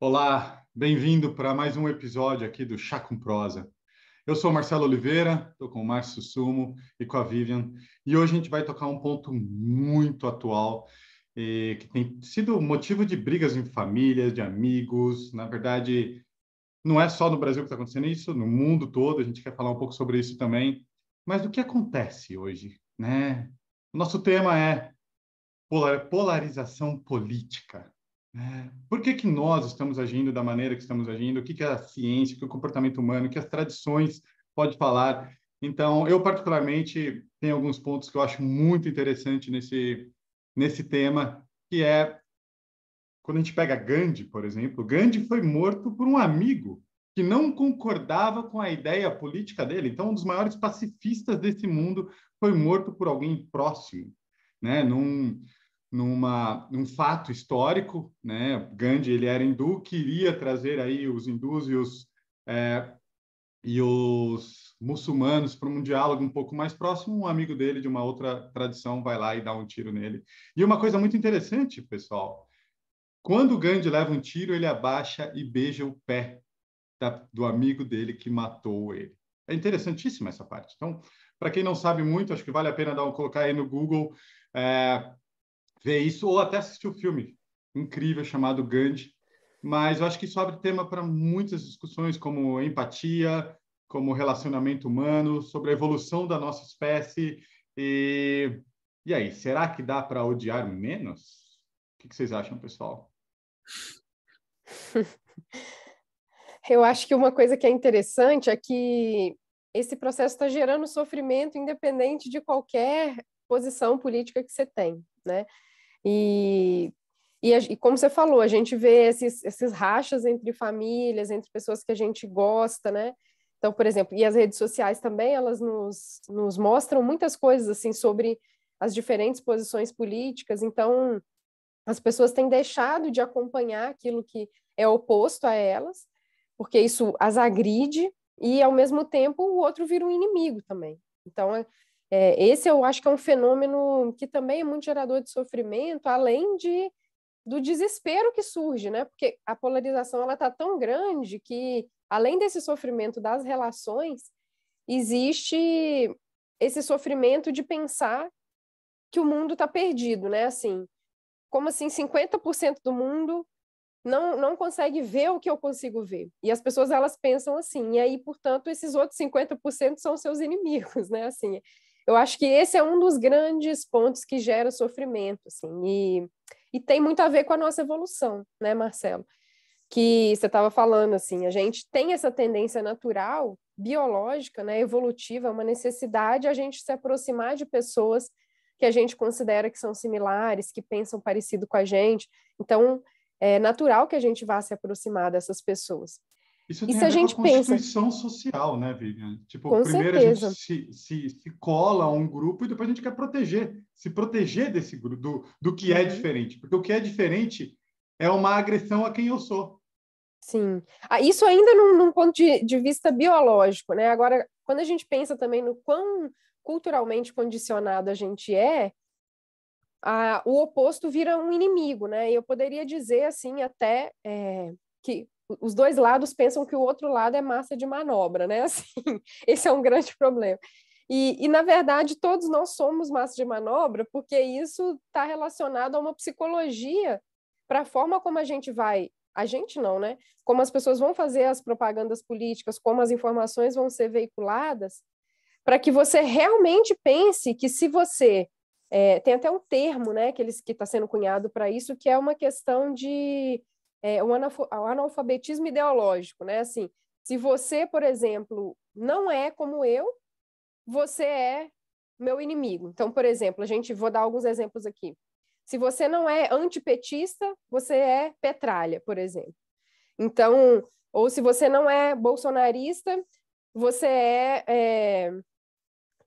Olá, bem-vindo para mais um episódio aqui do Chá com Prosa. Eu sou Marcelo Oliveira, estou com o Márcio Sumo e com a Vivian, e hoje a gente vai tocar um ponto muito atual, que tem sido motivo de brigas em famílias, de amigos. Na verdade, não é só no Brasil que está acontecendo isso, no mundo todo, a gente quer falar um pouco sobre isso também. Mas do que acontece hoje, né? O nosso tema é polarização política, né? Por que que nós estamos agindo da maneira que estamos agindo? O que que a ciência, o que o comportamento humano, o que as tradições pode falar? Então, eu particularmente tenho alguns pontos que eu acho muito interessante nesse tema, que é quando a gente pega Gandhi, por exemplo. Gandhi foi morto por um amigo que não concordava com a ideia política dele. Então, um dos maiores pacifistas desse mundo foi morto por alguém próximo, né? Num fato histórico, né? Gandhi, ele era hindu, queria trazer aí os hindus e os muçulmanos para um diálogo um pouco mais próximo. Um amigo dele de uma outra tradição vai lá e dá um tiro nele. E uma coisa muito interessante, pessoal, quando Gandhi leva um tiro, ele abaixa e beija o pé do amigo dele que matou ele. É interessantíssima essa parte. Então, para quem não sabe muito, acho que vale a pena colocar aí no Google, é, ver isso, ou até assistir o filme incrível chamado Gandhi. Mas eu acho que isso abre tema para muitas discussões, como empatia, como relacionamento humano, sobre a evolução da nossa espécie. E, e aí, será que dá para odiar menos? O que vocês acham, pessoal? Eu acho que uma coisa que é interessante é que esse processo está gerando sofrimento independente de qualquer posição política que você tem, né? E, e como você falou, a gente vê esses rachas entre famílias, entre pessoas que a gente gosta, né? Então, por exemplo, e as redes sociais também, elas nos mostram muitas coisas, assim, sobre as diferentes posições políticas. Então, as pessoas têm deixado de acompanhar aquilo que é oposto a elas, porque isso as agride e, ao mesmo tempo, o outro vira um inimigo também. Então, esse eu acho que é um fenômeno que também é muito gerador de sofrimento, além do desespero que surge, né? Porque a polarização ela está tão grande que, além desse sofrimento das relações, existe esse sofrimento de pensar que o mundo está perdido, né? Assim, como assim 50% do mundo não consegue ver o que eu consigo ver. E as pessoas, elas pensam assim, e aí, portanto, esses outros 50% são seus inimigos, né? Assim, eu acho que esse é um dos grandes pontos que gera sofrimento, assim, e tem muito a ver com a nossa evolução, né, Marcelo? Que você estava falando, assim, a gente tem essa tendência natural, biológica, né, evolutiva, uma necessidade a gente se aproximar de pessoas que a gente considera que são similares, que pensam parecido com a gente. Então, é natural que a gente vá se aproximar dessas pessoas. Isso E tem se a a ver com a gente pensa, constituição social, né, Vivian? Tipo, com primeiro a gente certeza, se cola a um grupo e depois a gente quer se proteger desse grupo, do que é uhum, diferente. Porque o que é diferente é uma agressão a quem eu sou. sim. Ah, isso ainda num ponto de vista biológico, né? Agora, quando a gente pensa também no quão culturalmente condicionado a gente o oposto vira um inimigo, né? E eu poderia dizer assim até que os dois lados pensam que o outro lado é massa de manobra, né? Assim, esse é um grande problema. Na verdade, todos nós somos massa de manobra, porque isso está relacionado a uma psicologia para a forma como a gente vai. A gente não, né? Como as pessoas vão fazer as propagandas políticas, como as informações vão ser veiculadas, para que você realmente pense que se você tem até um termo, né, que está sendo cunhado para isso, que é uma questão de o analfabetismo ideológico, né? Assim, se você, por exemplo, não é como eu, você é meu inimigo. Então, por exemplo, vou dar alguns exemplos aqui. Se você não é antipetista, você é petralha, por exemplo. Então, ou se você não é bolsonarista, você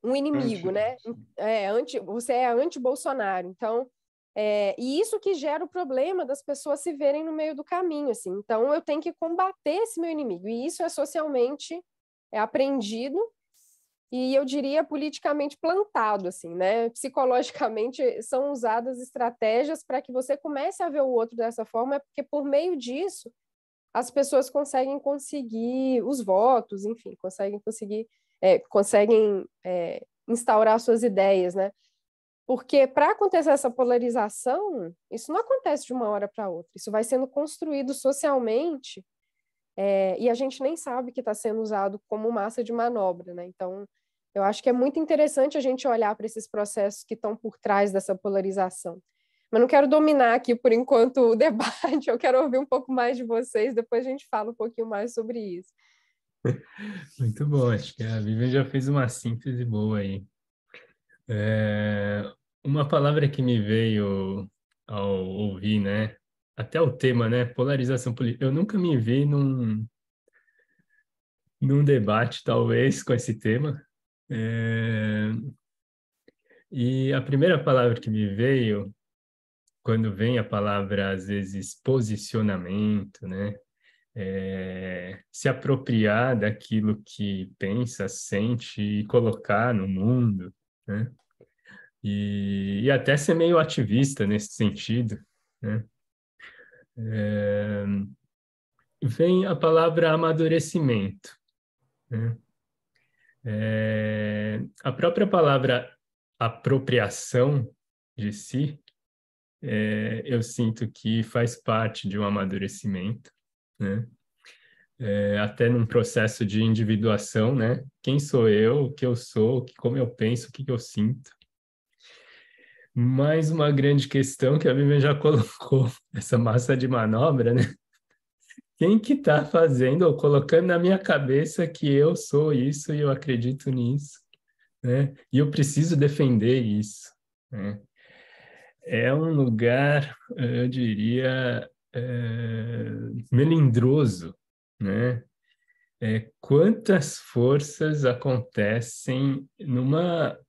um inimigo, Anti. né? Você é anti-Bolsonaro. Então, e isso que gera o problema das pessoas se verem no meio do caminho, assim. Então, eu tenho que combater esse meu inimigo. E isso é socialmente aprendido e eu diria politicamente plantado, assim, né? Psicologicamente são usadas estratégias para que você comece a ver o outro dessa forma, porque por meio disso as pessoas conseguem conseguir os votos, enfim, conseguem instaurar suas ideias, né? Porque para acontecer essa polarização, isso não acontece de uma hora para outra. Isso vai sendo construído socialmente, e a gente nem sabe que está sendo usado como massa de manobra, né? Então, eu acho que é muito interessante a gente olhar para esses processos que estão por trás dessa polarização. Mas não quero dominar aqui, por enquanto, o debate, eu quero ouvir um pouco mais de vocês, depois a gente fala um pouquinho mais sobre isso. Muito bom, acho que a Vivian já fez uma síntese boa aí. Uma palavra que me veio ao ouvir, né? Até o tema, né? Polarização política. Eu nunca me vi num debate, talvez, com esse tema. E a primeira palavra que me veio, quando vem a palavra, às vezes, posicionamento, né? Se apropriar daquilo que pensa, sente e colocar no mundo, né? E até ser meio ativista nesse sentido, né? Vem a palavra amadurecimento, né? A própria palavra apropriação de si, eu sinto que faz parte de um amadurecimento, né? Até num processo de individuação, né? Quem sou eu, o que eu sou, como eu penso, o que eu sinto. Mais uma grande questão que a Vivian já colocou, essa massa de manobra, né? Quem que está fazendo ou colocando na minha cabeça que eu sou isso e eu acredito nisso, né? E eu preciso defender isso, né? É um lugar, eu diria, melindroso, né? Quantas forças acontecem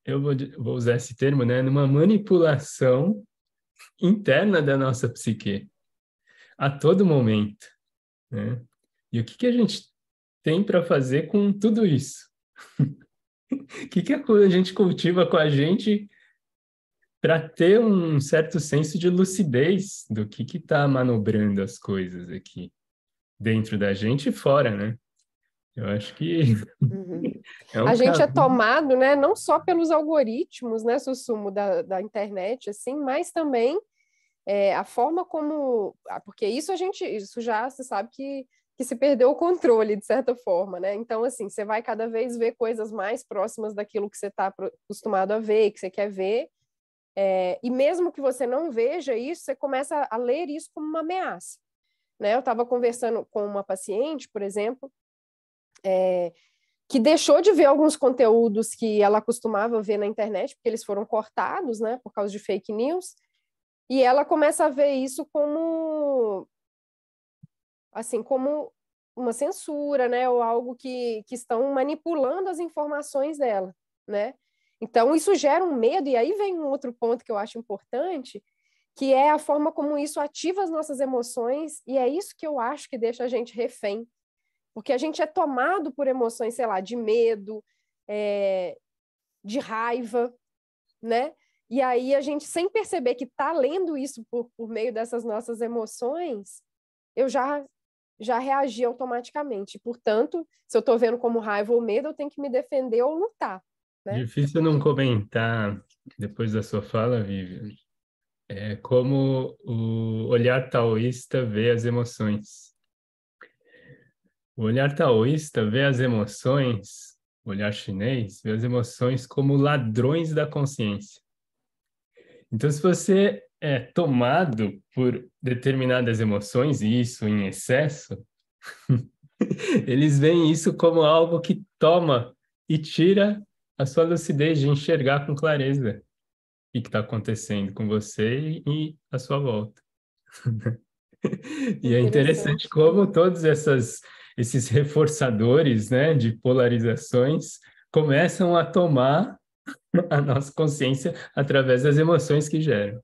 eu vou usar esse termo, né? Numa manipulação interna da nossa psique, a todo momento, né? E o que a gente tem para fazer com tudo isso? O que a gente cultiva com a gente para ter um certo senso de lucidez do que está manobrando as coisas aqui, dentro da gente e fora, né? Eu acho que é um A gente é caminho. tomado, né, não só pelos algoritmos, né, Sussumo, da internet, assim, mas também a forma como... Porque isso já se sabe que se perdeu o controle, de certa forma, né? Então, assim, você vai cada vez ver coisas mais próximas daquilo que você está acostumado a ver, que você quer ver, e mesmo que você não veja isso, você começa a ler isso como uma ameaça, né? Eu estava conversando com uma paciente, por exemplo, que deixou de ver alguns conteúdos que ela costumava ver na internet, porque eles foram cortados, né, por causa de fake news, e ela começa a ver isso como, assim, como uma censura, né, ou algo que estão manipulando as informações dela, né? Então, isso gera um medo, e aí vem um outro ponto que eu acho importante, que é a forma como isso ativa as nossas emoções, e é isso que eu acho que deixa a gente refém, porque a gente é tomado por emoções, sei lá, de medo, de raiva, né? E aí a gente, sem perceber que está lendo isso por meio dessas nossas emoções, eu já reagi automaticamente. Portanto, se eu estou vendo como raiva ou medo, eu tenho que me defender ou lutar, né? Difícil não comentar, depois da sua fala, Vivian, como o olhar taoísta vê as emoções. O olhar taoísta vê as emoções, o olhar chinês vê as emoções como ladrões da consciência. Então, se você é tomado por determinadas emoções, e isso em excesso, eles veem isso como algo que toma e tira a sua lucidez de enxergar com clareza o que está acontecendo com você e à sua volta. E é interessante como todos esses reforçadores, né, de polarizações começam a tomar a nossa consciência através das emoções que geram.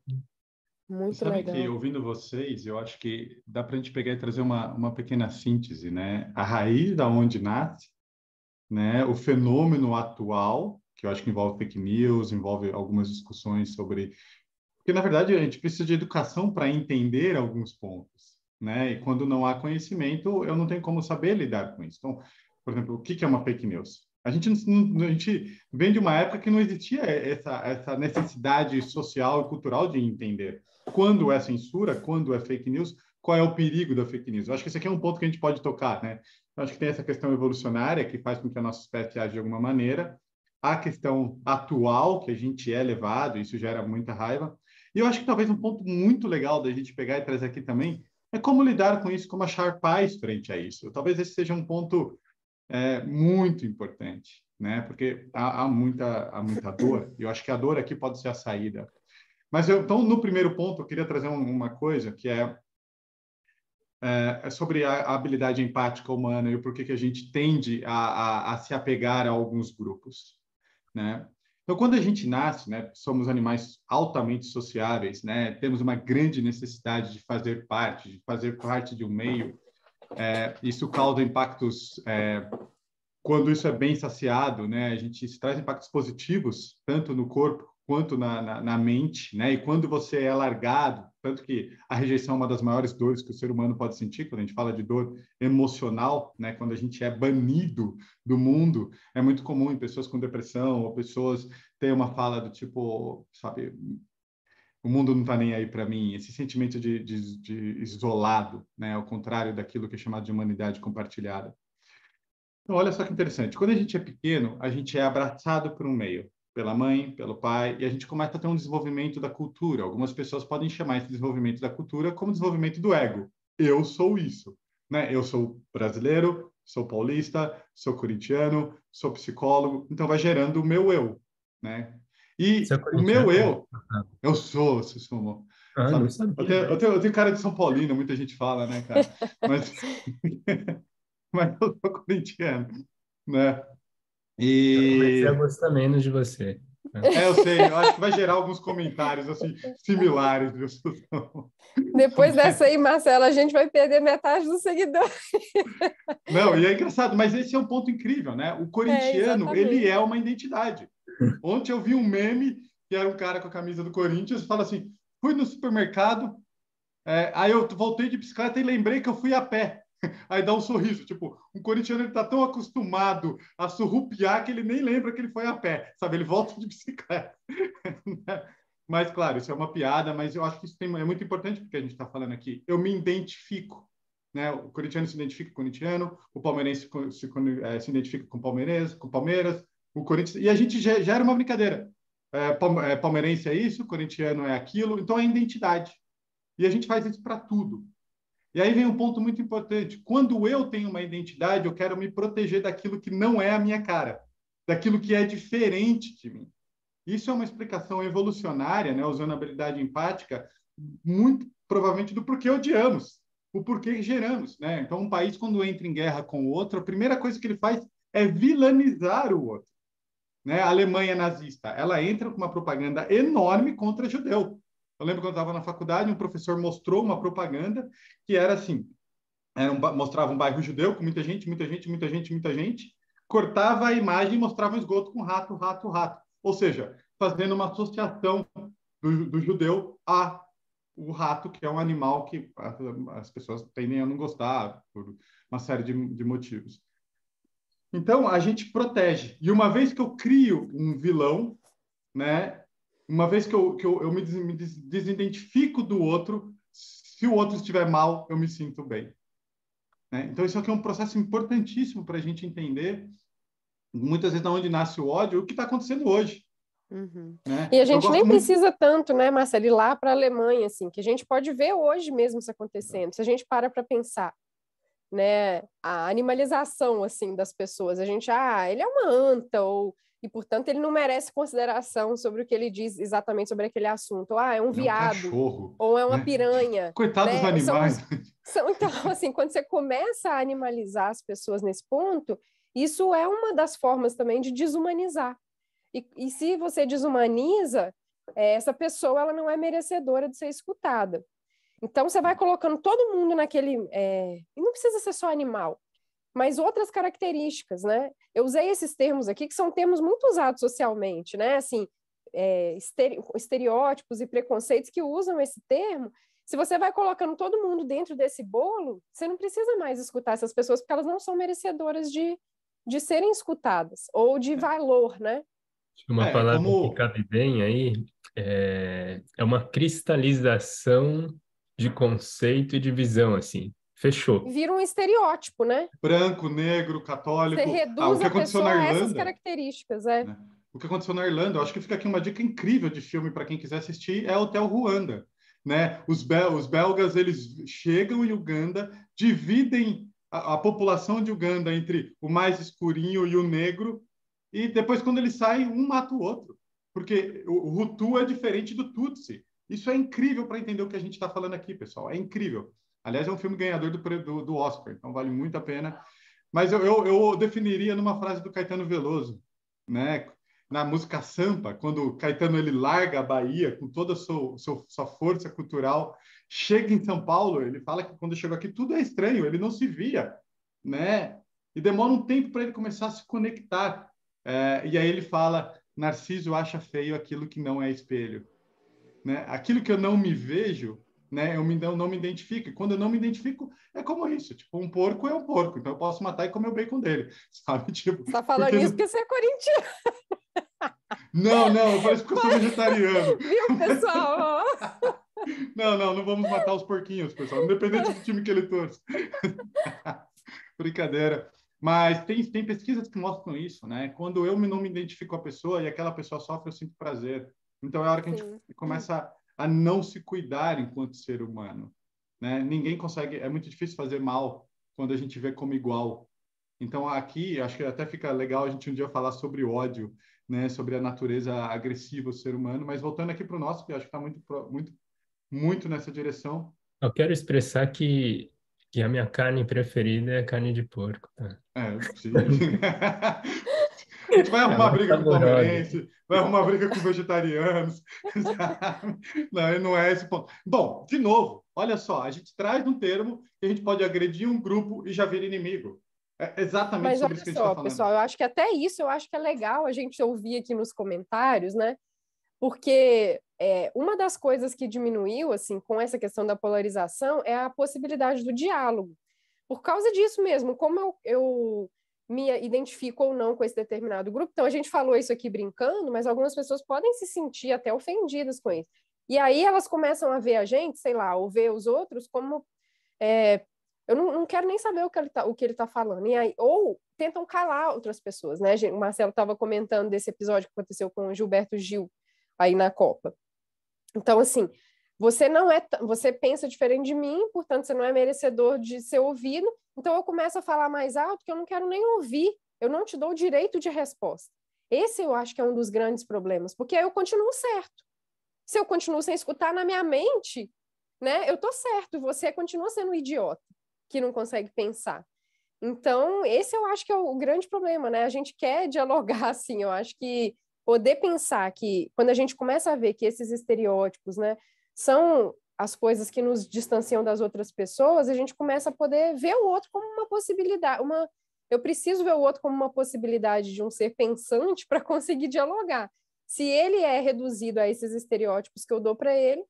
Muito sabe legal. Que, ouvindo vocês, eu acho que dá para a gente pegar e trazer uma pequena síntese, né? A raiz da onde nasce, né? O fenômeno atual, que eu acho que envolve fake news, envolve algumas discussões sobre... Porque, na verdade, a gente precisa de educação para entender alguns pontos, né? E quando não há conhecimento, eu não tenho como saber lidar com isso. Então, por exemplo, o que é uma fake news? A gente vem de uma época que não existia essa necessidade social e cultural de entender quando é censura, quando é fake news, qual é o perigo da fake news. Eu acho que esse aqui é um ponto que a gente pode tocar, né? Eu acho que tem essa questão evolucionária que faz com que a nossa espécie age de alguma maneira, a questão atual, que a gente é levado, isso gera muita raiva. E eu acho que talvez um ponto muito legal da gente pegar e trazer aqui também é como lidar com isso, como achar paz frente a isso. Talvez esse seja um ponto muito importante, né? Porque há muita dor, e eu acho que a dor aqui pode ser a saída. Mas então, no primeiro ponto, eu queria trazer uma coisa que é sobre a habilidade empática humana e o porquê que a gente tende a se apegar a alguns grupos, né? Então, quando a gente nasce, né, somos animais altamente sociáveis, né? Temos uma grande necessidade de fazer parte de um meio. Isso causa impactos quando isso é bem saciado, né, a gente traz impactos positivos, tanto no corpo quanto na mente, né, e quando você é largado, tanto que a rejeição é uma das maiores dores que o ser humano pode sentir, quando a gente fala de dor emocional, né, quando a gente é banido do mundo, é muito comum em pessoas com depressão, ou pessoas terem uma fala do tipo, sabe, o mundo não está nem aí para mim, esse sentimento de isolado, né, ao contrário daquilo que é chamado de humanidade compartilhada. Então, olha só que interessante. Quando a gente é pequeno, a gente é abraçado por um meio, pela mãe, pelo pai, e a gente começa a ter um desenvolvimento da cultura. Algumas pessoas podem chamar esse desenvolvimento da cultura como desenvolvimento do ego. Eu sou isso, né? Eu sou brasileiro, sou paulista, sou corintiano, sou psicólogo. Então, vai gerando o meu eu, né? E Você é o meu corintiano? eu, eu sou, Sussumo, Ah, não sabe? Eu sabia. tenho, eu tenho, eu tenho cara de São Paulino, muita gente fala, né, cara? Mas, mas eu sou corintiano, né? Eu comecei a E gostar menos de você. Né? eu sei, eu acho que vai gerar alguns comentários assim similares, viu, Suzão? Depois dessa aí, Marcela, a gente vai perder metade dos seguidores. Não, e é engraçado, mas esse é um ponto incrível, né? O corintiano, ele Exatamente. é uma identidade. Ontem eu vi um meme que era um cara com a camisa do Corinthians, fala assim: fui no supermercado, aí eu voltei de bicicleta e lembrei que eu fui a pé. Aí dá um sorriso, tipo, um corintiano ele tá tão acostumado a surrupiar que ele nem lembra que ele foi a pé, sabe? Ele volta de bicicleta. Mas, claro, isso é uma piada, mas eu acho que isso é muito importante porque a gente está falando aqui. Eu me identifico, né? O corintiano se identifica com o corintiano, o palmeirense se identifica com o Palmeiras, o Corinthians... E a gente gera uma brincadeira. Palmeirense é isso, corintiano é aquilo, então é identidade. E a gente faz isso para tudo. E aí vem um ponto muito importante. Quando eu tenho uma identidade, eu quero me proteger daquilo que não é a minha cara, daquilo que é diferente de mim. Isso é uma explicação evolucionária, né, usando a habilidade empática, muito provavelmente do porquê odiamos, o porquê geramos. Né? Então, um país, quando entra em guerra com o outro, a primeira coisa que ele faz é vilanizar o outro. Né? A Alemanha nazista, ela entra com uma propaganda enorme contra judeu. Eu lembro quando eu estava na faculdade, um professor mostrou uma propaganda que era assim, mostrava um bairro judeu com muita gente, muita gente, muita gente, muita gente, cortava a imagem e mostrava um esgoto com rato, rato, rato. Ou seja, fazendo uma associação do judeu a o rato, que é um animal que as pessoas tendem a não gostar por uma série de motivos. Então, a gente protege. E uma vez que eu crio um vilão, né, uma vez que eu me desidentifico do outro, se o outro estiver mal, eu me sinto bem. Né? Então, isso aqui é um processo importantíssimo para a gente entender, muitas vezes, de onde nasce o ódio, o que está acontecendo hoje. Uhum. Né? E a Eu gente nem gosto muito... precisa tanto, né, Marcelo, ir lá para a Alemanha, assim, que a gente pode ver hoje mesmo isso acontecendo. Se a gente para pensar, né, a animalização, assim, das pessoas, a gente, ele é uma anta, e, portanto, ele não merece consideração sobre o que ele diz exatamente sobre aquele assunto. Ou, é um É um viado, cachorro. ou é uma Né? piranha. Coitados dos Né? animais. Então, assim, quando você começa a animalizar as pessoas nesse ponto, isso é uma das formas também de desumanizar. E se você desumaniza, essa pessoa ela não é merecedora de ser escutada. Então, você vai colocando todo mundo naquele... e não precisa ser só animal, mas outras características, né? Eu usei esses termos aqui, que são termos muito usados socialmente, né? Assim, estereótipos e preconceitos que usam esse termo Se você vai colocando todo mundo dentro desse bolo, você não precisa mais escutar essas pessoas, porque elas não são merecedoras de serem escutadas, ou de valor, né? Uma palavra que como cabe bem aí é uma cristalização de conceito e de visão, assim. Fechou. Vira um estereótipo, né? branco, negro, Você católico. O reduz que a aconteceu na pessoa a essas Irlanda, características, é. né? O que aconteceu na Irlanda, eu acho que fica aqui uma dica incrível de filme para quem quiser assistir, é Hotel Ruanda, né? Os belgas, eles chegam em Uganda, dividem a população de Uganda entre o mais escurinho e o negro, e depois, quando eles saem, um mata o outro. Porque o Hutu é diferente do Tutsi. Isso é incrível para entender o que a gente está falando aqui, pessoal. É incrível. Aliás, é um filme ganhador do Oscar, então vale muito a pena. Mas eu definiria numa frase do Caetano Veloso, né? Na música Sampa, quando o Caetano ele larga a Bahia com toda a sua força cultural, chega em São Paulo, ele fala que quando chegou aqui tudo é estranho, ele não se via, né? E demora um tempo para ele começar a se conectar. E aí ele fala: Narciso acha feio aquilo que não é espelho, né? Aquilo que eu não me vejo, né? Eu não me identifico. E quando eu não me identifico, é como isso. Tipo, um porco é um porco. Então eu posso matar e comer o bacon dele, sabe? Tipo, Você tá falando porque isso porque você é corintiano, não, eu falei isso porque eu sou vegetariano. viu, pessoal? Não vamos matar os porquinhos, pessoal, independente do time que ele torce. Brincadeira. Mas tem pesquisas que mostram isso, né? Quando não me identifico com a pessoa e aquela pessoa sofre, eu sinto prazer. Então é hora que a gente Sim. começa a não se cuidar enquanto ser humano, né? Ninguém consegue, é muito difícil fazer mal quando a gente vê como igual. Então aqui, acho que até fica legal a gente um dia falar sobre ódio, né? Sobre a natureza agressiva do ser humano. Mas voltando aqui para o nosso, que eu acho que está muito nessa direção. Eu quero expressar que a minha carne preferida é carne de porco, tá? Sim. A gente vai É arrumar mais briga com saborosa. palmeirense, vai arrumar briga com vegetarianos, sabe? Não é esse ponto. Bom, de novo, olha só, a gente traz um termo que a gente pode agredir um grupo e já vira inimigo. É exatamente Mas sobre olha isso que a gente está só, falando. pessoal, eu acho que até isso eu acho que é legal a gente ouvir aqui nos comentários, né? Porque uma das coisas que diminuiu, assim, com essa questão da polarização é a possibilidade do diálogo. Por causa disso mesmo, como eu me identifico ou não com esse determinado grupo, então a gente falou isso aqui brincando, mas algumas pessoas podem se sentir até ofendidas com isso. E aí elas começam a ver a gente, sei lá, ou ver os outros como eu não quero nem saber o que ele tá falando. E aí, ou tentam calar outras pessoas, né? O Marcelo estava comentando desse episódio que aconteceu com o Gilberto Gil aí na Copa. Então, assim, você pensa diferente de mim, portanto, você não é merecedor de ser ouvido. Então, eu começo a falar mais alto que eu não quero nem ouvir. Eu não te dou o direito de resposta. Esse eu acho que é um dos grandes problemas, porque aí eu continuo certo. Se eu continuo sem escutar na minha mente, né, eu tô certo, e você continua sendo um idiota que não consegue pensar. Então, esse eu acho que é o grande problema, né? A gente quer dialogar, assim, eu acho que poder pensar que quando a gente começa a ver que esses estereótipos, né, são as coisas que nos distanciam das outras pessoas, a gente começa a poder ver o outro como uma possibilidade, eu preciso ver o outro como uma possibilidade de um ser pensante para conseguir dialogar. Se ele é reduzido a esses estereótipos que eu dou para ele,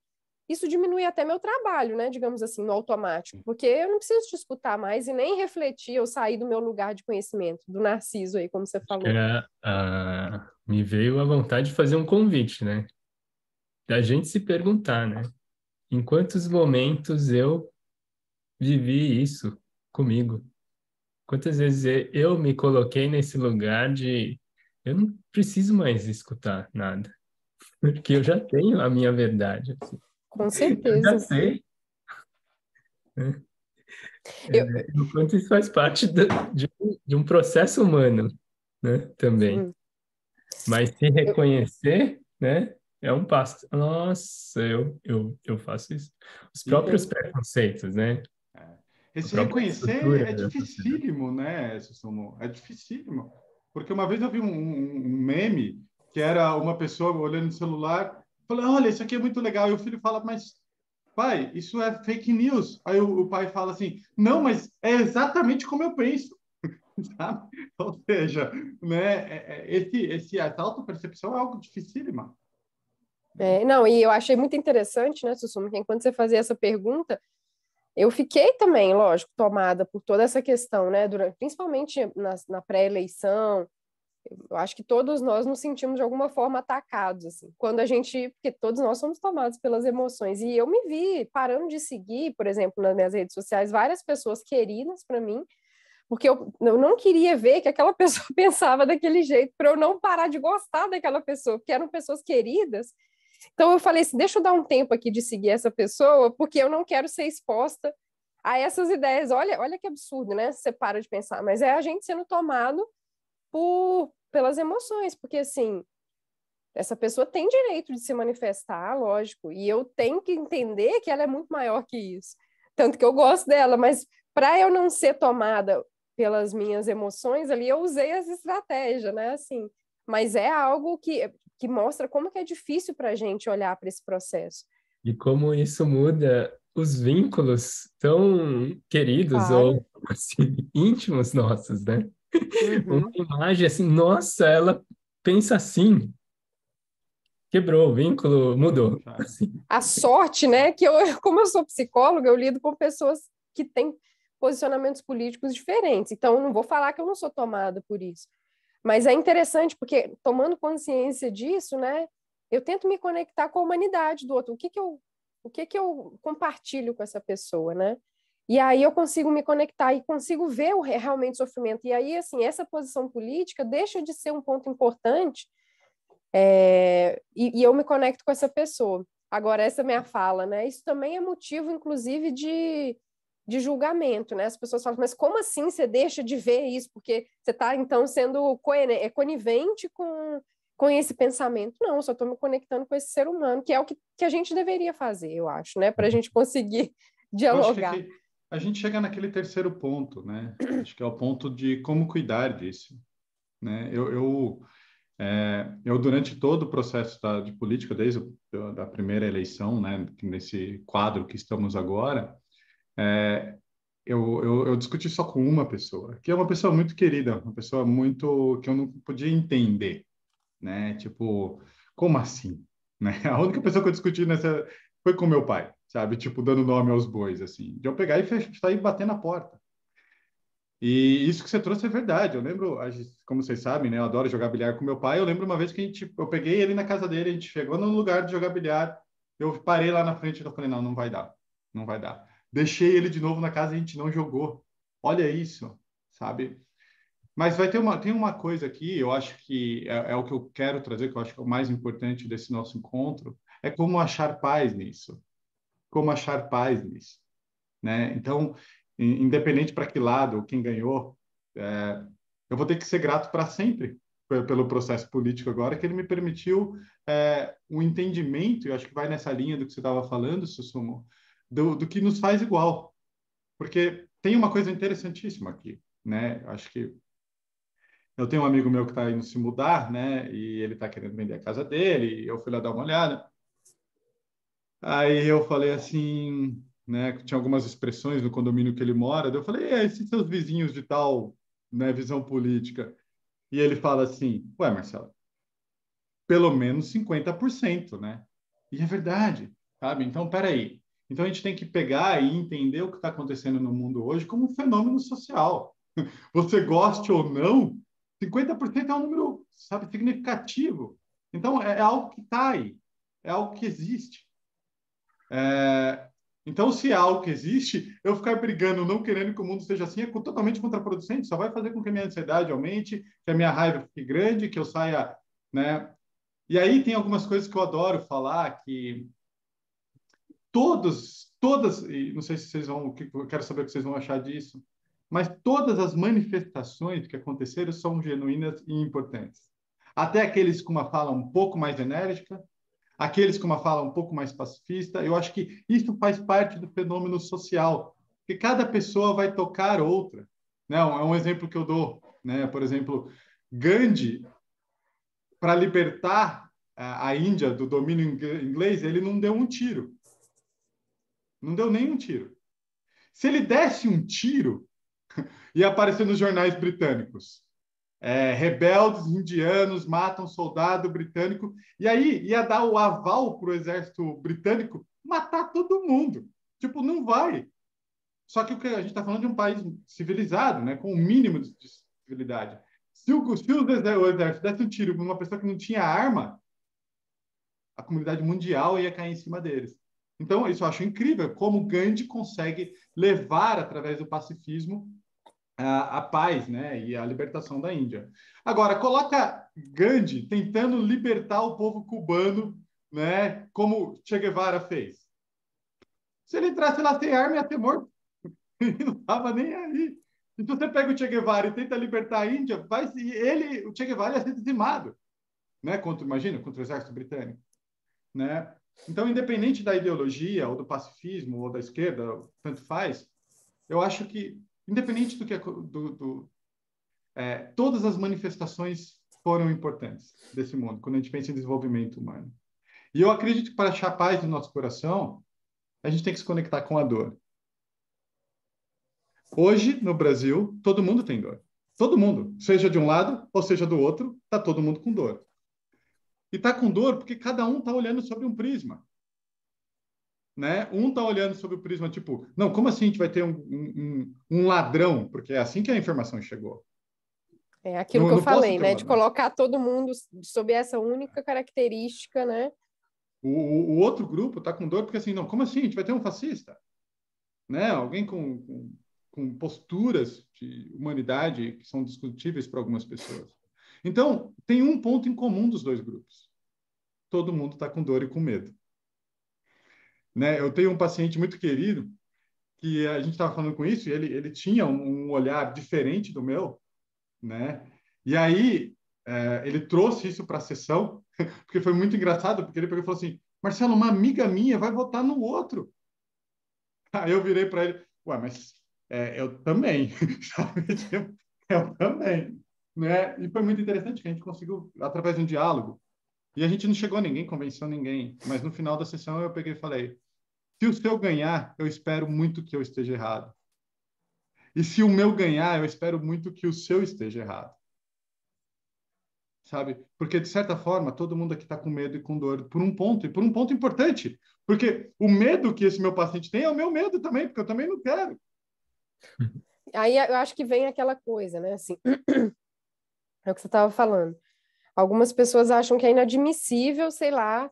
isso diminui até meu trabalho, né? Digamos assim, no automático, porque eu não preciso te escutar mais e nem refletir, eu sair do meu lugar de conhecimento, do Narciso aí, como você falou. Me veio a vontade de fazer um convite, né? Da gente se perguntar, né? Em quantos momentos eu vivi isso comigo? Quantas vezes eu me coloquei nesse lugar de eu não preciso mais escutar nada, porque eu já tenho a minha verdade, assim. Com Eu já certeza. sei, né? Eu, O quanto isso faz parte de um processo humano, né? Também. sim, Mas se eu, reconhecer, né? É um passo. Nossa, eu faço isso. Os próprios é, preconceitos, né? A Esse própria reconhecer estrutura é da sociedade. dificílimo, né, Susumu? É dificílimo. Porque uma vez eu vi um meme que era uma pessoa olhando no celular, falando: olha, isso aqui é muito legal. E o filho fala: mas, pai, isso é fake news. Aí o pai fala assim: não, mas é exatamente como eu penso. Sabe? Ou seja, né, essa autopercepção é algo dificílimo. Não, e eu achei muito interessante, né, Sussuma, que enquanto você fazia essa pergunta, eu fiquei também, lógico, tomada por toda essa questão, né, principalmente na pré-eleição. Eu acho que todos nós nos sentimos de alguma forma atacados, assim, porque todos nós somos tomados pelas emoções. E eu me vi parando de seguir, por exemplo, nas minhas redes sociais, várias pessoas queridas para mim, porque eu não queria ver que aquela pessoa pensava daquele jeito, para eu não parar de gostar daquela pessoa, porque eram pessoas queridas. Então eu falei assim, deixa eu dar um tempo aqui de seguir essa pessoa, porque eu não quero ser exposta a essas ideias. Olha que absurdo, né? Você para de pensar, mas é a gente sendo tomado pelas emoções, porque assim, essa pessoa tem direito de se manifestar, lógico, e eu tenho que entender que ela é muito maior que isso. Tanto que eu gosto dela, mas para eu não ser tomada pelas minhas emoções ali, eu usei essa estratégia, né? Assim, mas é algo que mostra como que é difícil para a gente olhar para esse processo. E como isso muda os vínculos tão queridos Claro. ou assim, íntimos nossos, né? Uma Uhum. imagem assim, nossa, ela pensa assim, quebrou o vínculo, mudou. Assim. A sorte, né, que como eu sou psicóloga, eu lido com pessoas que têm posicionamentos políticos diferentes. Então, eu não vou falar que eu não sou tomada por isso. Mas é interessante, porque tomando consciência disso, né, eu tento me conectar com a humanidade do outro. O que que eu compartilho com essa pessoa, né? E aí eu consigo me conectar e consigo ver realmente o sofrimento. E aí, assim, essa posição política deixa de ser um ponto importante, e eu me conecto com essa pessoa. Agora, essa minha fala, né? Isso também é motivo, inclusive, de julgamento, né? As pessoas falam, mas como assim você deixa de ver isso? Porque você está, então, sendo conivente com esse pensamento. Não, eu só estou me conectando com esse ser humano, que é o que a gente deveria fazer, eu acho, né? Para a gente conseguir Eu acho que dialogar. aqui a gente chega naquele terceiro ponto, né? Acho que é o ponto de como cuidar disso, né? Eu durante todo o processo de política, desde da primeira eleição, né, nesse quadro que estamos agora, eu discuti só com uma pessoa, que é uma pessoa muito querida, uma pessoa muito que eu não podia entender, né? Tipo, como assim? Né? A única pessoa que eu discuti nessa foi com meu pai, sabe? Tipo, dando nome aos bois, assim. De eu pegar e sair e bater na porta. E isso que você trouxe é verdade. Eu lembro, como vocês sabem, né? Eu adoro jogar bilhar com meu pai. Eu lembro uma vez que eu peguei ele na casa dele, a gente chegou no lugar de jogar bilhar. Eu parei lá na frente e eu falei, não, não vai dar, não vai dar. Deixei ele de novo na casa e a gente não jogou. Olha isso, sabe? Mas tem uma coisa aqui, eu acho que é o que eu quero trazer, que eu acho que é o mais importante desse nosso encontro, é como achar paz nisso. Como achar paz nisso, né? Então, independente para que lado, quem ganhou, eu vou ter que ser grato para sempre pelo processo político agora, que ele me permitiu um entendimento, e eu acho que vai nessa linha do que você estava falando, Sussumo, do que nos faz igual. Porque tem uma coisa interessantíssima aqui, né? Acho que eu tenho um amigo meu que está indo se mudar, né? E ele está querendo vender a casa dele. E eu fui lá dar uma olhada. Aí eu falei assim, né? Que tinha algumas expressões no condomínio que ele mora. Daí eu falei, esses seus vizinhos de tal, né? Visão política. E ele fala assim, ué, Marcelo, pelo menos 50%, né? E é verdade, sabe? Então, peraí. Então a gente tem que pegar e entender o que está acontecendo no mundo hoje como um fenômeno social. Você goste ou não, 50% é um número, sabe, significativo. Então, é algo que está aí, é algo que existe. Então, se é algo que existe, eu ficar brigando, não querendo que o mundo seja assim, é totalmente contraproducente, só vai fazer com que a minha ansiedade aumente, que a minha raiva fique grande, que eu saia, né? E aí tem algumas coisas que eu adoro falar, que todas, e não sei se vocês vão, eu quero saber o que vocês vão achar disso, mas todas as manifestações que aconteceram são genuínas e importantes. Até aqueles com uma fala um pouco mais enérgica, aqueles com uma fala um pouco mais pacifista, eu acho que isso faz parte do fenômeno social, que cada pessoa vai tocar outra. Não, é um exemplo que eu dou, né? Por exemplo, Gandhi, para libertar a Índia do domínio inglês, ele não deu um tiro. Não deu nem um tiro. Se ele desse um tiro, ia aparecer nos jornais britânicos. rebeldes indianos matam soldado britânico, e aí ia dar o aval para o exército britânico matar todo mundo. Tipo, não vai. Só que a gente está falando de um país civilizado, né, com o mínimo de civilidade. Se o exército desse um tiro numa pessoa que não tinha arma, a comunidade mundial ia cair em cima deles. Então, isso eu acho incrível, como Gandhi consegue levar, através do pacifismo, a paz, né, e a libertação da Índia. Agora, coloca Gandhi tentando libertar o povo cubano, né, como Che Guevara fez. Se ele entrasse lá sem arma, ia ter morto. Ele não estava nem aí. Então, você pega o Che Guevara e tenta libertar a Índia, o Che Guevara ia ser dizimado, né, imagina, contra o exército britânico. Né? Então, independente da ideologia, ou do pacifismo, ou da esquerda, tanto faz, eu acho que, independente do que todas as manifestações foram importantes desse mundo, quando a gente pensa em desenvolvimento humano. E eu acredito que para achar paz no nosso coração, a gente tem que se conectar com a dor. Hoje, no Brasil, todo mundo tem dor. Todo mundo, seja de um lado ou seja do outro, está todo mundo com dor. E está com dor porque cada um está olhando sobre um prisma. Né? Um está olhando sobre o prisma, tipo, não, como assim a gente vai ter um ladrão? Porque é assim que a informação chegou. É aquilo que eu falei, né? De colocar todo mundo sob essa única característica, né? O outro grupo está com dor porque assim, não, como assim a gente vai ter um fascista? Né? Alguém com posturas de humanidade que são discutíveis para algumas pessoas. Então, tem um ponto em comum dos dois grupos. Todo mundo está com dor e com medo. Né? Eu tenho um paciente muito querido que a gente estava falando com isso e ele tinha um olhar diferente do meu, né? E aí ele trouxe isso para a sessão, porque foi muito engraçado, porque ele pegou e falou assim, Marcelo, uma amiga minha vai votar no outro. Aí eu virei para ele, ué, mas eu também, sabe? Eu também, né? E foi muito interessante que a gente conseguiu, através de um diálogo, e a gente não chegou a ninguém, convenceu ninguém, mas no final da sessão eu peguei e falei, se o seu ganhar, eu espero muito que eu esteja errado. E se o meu ganhar, eu espero muito que o seu esteja errado. Sabe? Porque, de certa forma, todo mundo aqui está com medo e com dor por um ponto, e por um ponto importante. Porque o medo que esse meu paciente tem é o meu medo também, porque eu também não quero. Aí eu acho que vem aquela coisa, né? Assim, é o que você estava falando. Algumas pessoas acham que é inadmissível, sei lá,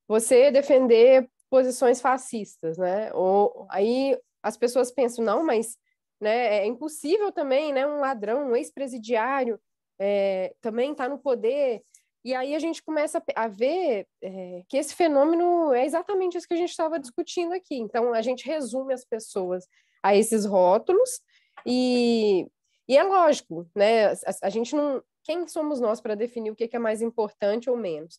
você defender posições fascistas, né? Ou aí as pessoas pensam, não, mas né, é impossível também, né? Um ladrão, um ex-presidiário também está no poder. E aí a gente começa a ver que esse fenômeno é exatamente isso que a gente estava discutindo aqui. Então, a gente resume as pessoas a esses rótulos e é lógico, né? A gente não... Quem somos nós para definir o que é mais importante ou menos?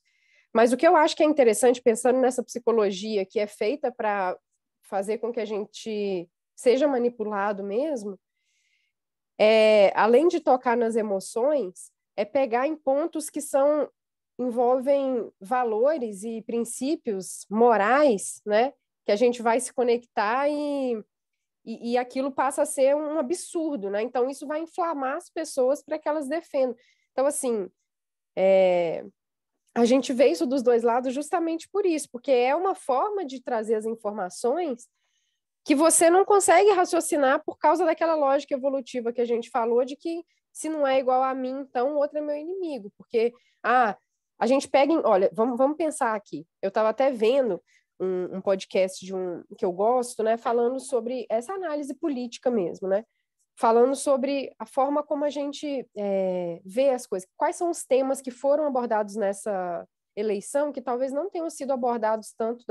Mas o que eu acho que é interessante, pensando nessa psicologia que é feita para fazer com que a gente seja manipulado mesmo, além de tocar nas emoções, é pegar em pontos que envolvem valores e princípios morais, né? Que a gente vai se conectar e aquilo passa a ser um absurdo, né? Então, isso vai inflamar as pessoas para que elas defendam. Então, assim, a gente vê isso dos dois lados justamente por isso, porque é uma forma de trazer as informações que você não consegue raciocinar por causa daquela lógica evolutiva que a gente falou de que se não é igual a mim, então o outro é meu inimigo. Porque, a gente pega... Olha, vamos pensar aqui. Eu estava até vendo um podcast que eu gosto, né, falando sobre essa análise política mesmo, né? Falando sobre a forma como a gente vê as coisas. Quais são os temas que foram abordados nessa eleição que talvez não tenham sido abordados tanto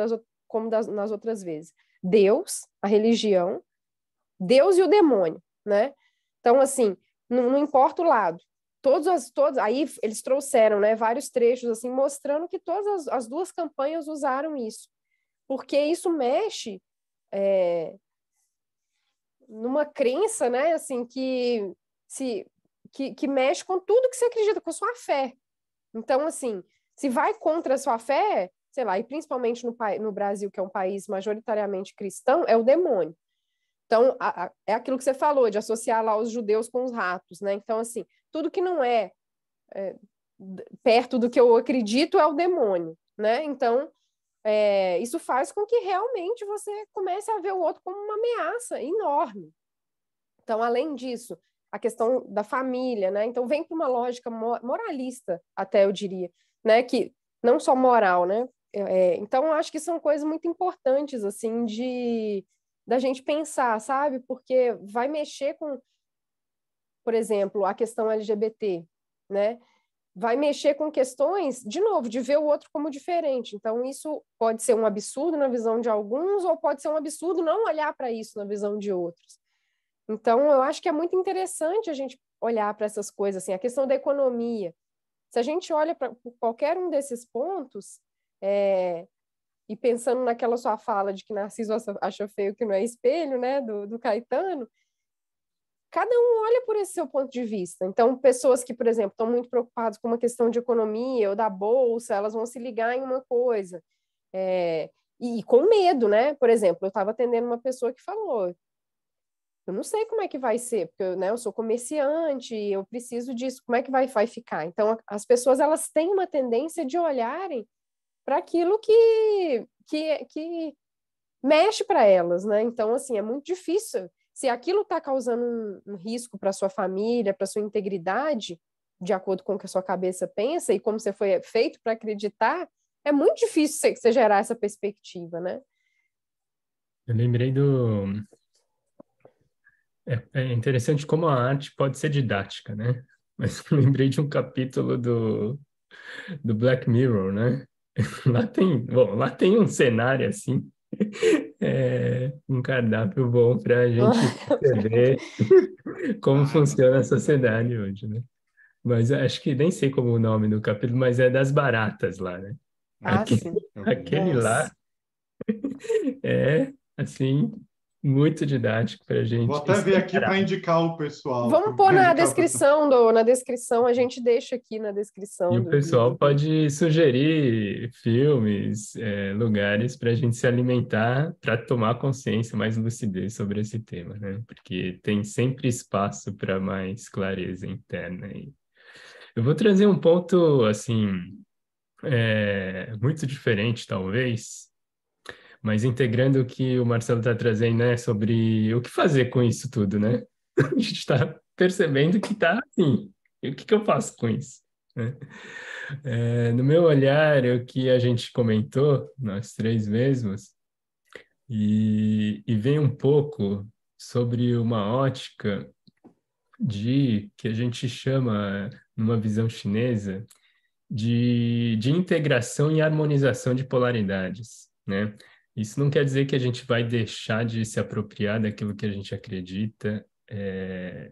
como nas outras vezes. Deus, a religião, Deus e o demônio, né? Então, assim, não importa o lado. Aí eles trouxeram, né, vários trechos, assim, mostrando que todas as duas campanhas usaram isso. Porque isso mexe numa crença, né, assim, que mexe com tudo que você acredita, com a sua fé. Então, assim, se vai contra a sua fé, sei lá, e principalmente no Brasil, que é um país majoritariamente cristão, é o demônio. Então, é aquilo que você falou, de associar lá os judeus com os ratos, né? Então, assim, tudo que não é, perto do que eu acredito é o demônio, né? Então, isso faz com que realmente você comece a ver o outro como uma ameaça enorme. Então, além disso, a questão da família, né? Então, vem para uma lógica moralista, até eu diria, né? Que não só moral, né? Então, acho que são coisas muito importantes, assim, da gente pensar, sabe? Porque vai mexer com, por exemplo, a questão LGBT, né? Vai mexer com questões, de novo, de ver o outro como diferente. Então, isso pode ser um absurdo na visão de alguns, ou pode ser um absurdo não olhar para isso na visão de outros. Então, eu acho que é muito interessante a gente olhar para essas coisas, assim, a questão da economia. Se a gente olha para qualquer um desses pontos, e pensando naquela sua fala de que Narciso acha feio que não é espelho, né, do Caetano, cada um olha por esse seu ponto de vista. Então, pessoas que, por exemplo, estão muito preocupadas com uma questão de economia ou da bolsa, elas vão se ligar em uma coisa. E com medo, né? Por exemplo, eu estava atendendo uma pessoa que falou: eu não sei como é que vai ser, porque né, eu sou comerciante, eu preciso disso, como é que vai ficar? Então, as pessoas elas têm uma tendência de olharem para aquilo que mexe para elas, né? Então, assim, é muito difícil. Se aquilo está causando um risco para sua família, para sua integridade, de acordo com o que a sua cabeça pensa e como você foi feito para acreditar, é muito difícil você gerar essa perspectiva, né? Eu lembrei É interessante como a arte pode ser didática, né? Mas eu lembrei de um capítulo do Black Mirror, né? Lá tem um cenário assim, um cardápio bom para a gente perceber como funciona a sociedade hoje, né? Mas eu acho que nem sei como o nome do capítulo, mas é das baratas lá, né? Sim. Aquele lá é, assim, muito didático para a Vou gente. até ver aqui para indicar o pessoal. Vamos pôr na descrição, a gente deixa aqui na descrição. E o pessoal pode sugerir filmes, lugares para a gente se alimentar, para tomar consciência, mais lucidez sobre esse tema, né? Porque tem sempre espaço para mais clareza interna. E eu vou trazer um ponto, assim, muito diferente, talvez, mas integrando o que o Marcelo está trazendo, né? Sobre o que fazer com isso tudo, né? A gente está percebendo que está assim. E o que eu faço com isso? Né? No meu olhar, é o que a gente comentou, nós três mesmos, e vem um pouco sobre uma ótica que a gente chama, numa visão chinesa, de integração e harmonização de polaridades, né? Isso não quer dizer que a gente vai deixar de se apropriar daquilo que a gente acredita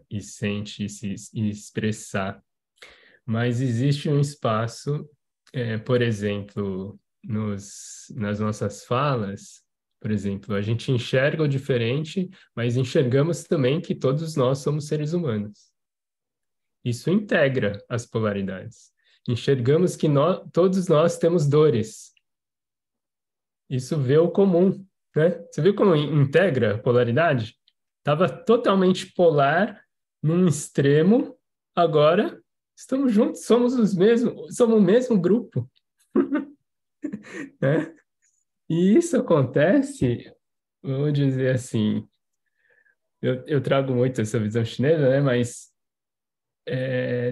e sente e expressar, mas existe um espaço, por exemplo, nas nossas falas, por exemplo, a gente enxerga o diferente, mas enxergamos também que todos nós somos seres humanos. Isso integra as polaridades. Enxergamos que todos nós temos dores. Isso vê o comum, né? Você viu como integra a polaridade? Estava totalmente polar num extremo, agora estamos juntos, somos o mesmo grupo. Né? E isso acontece, vamos dizer assim, eu trago muito essa visão chinesa, né? Mas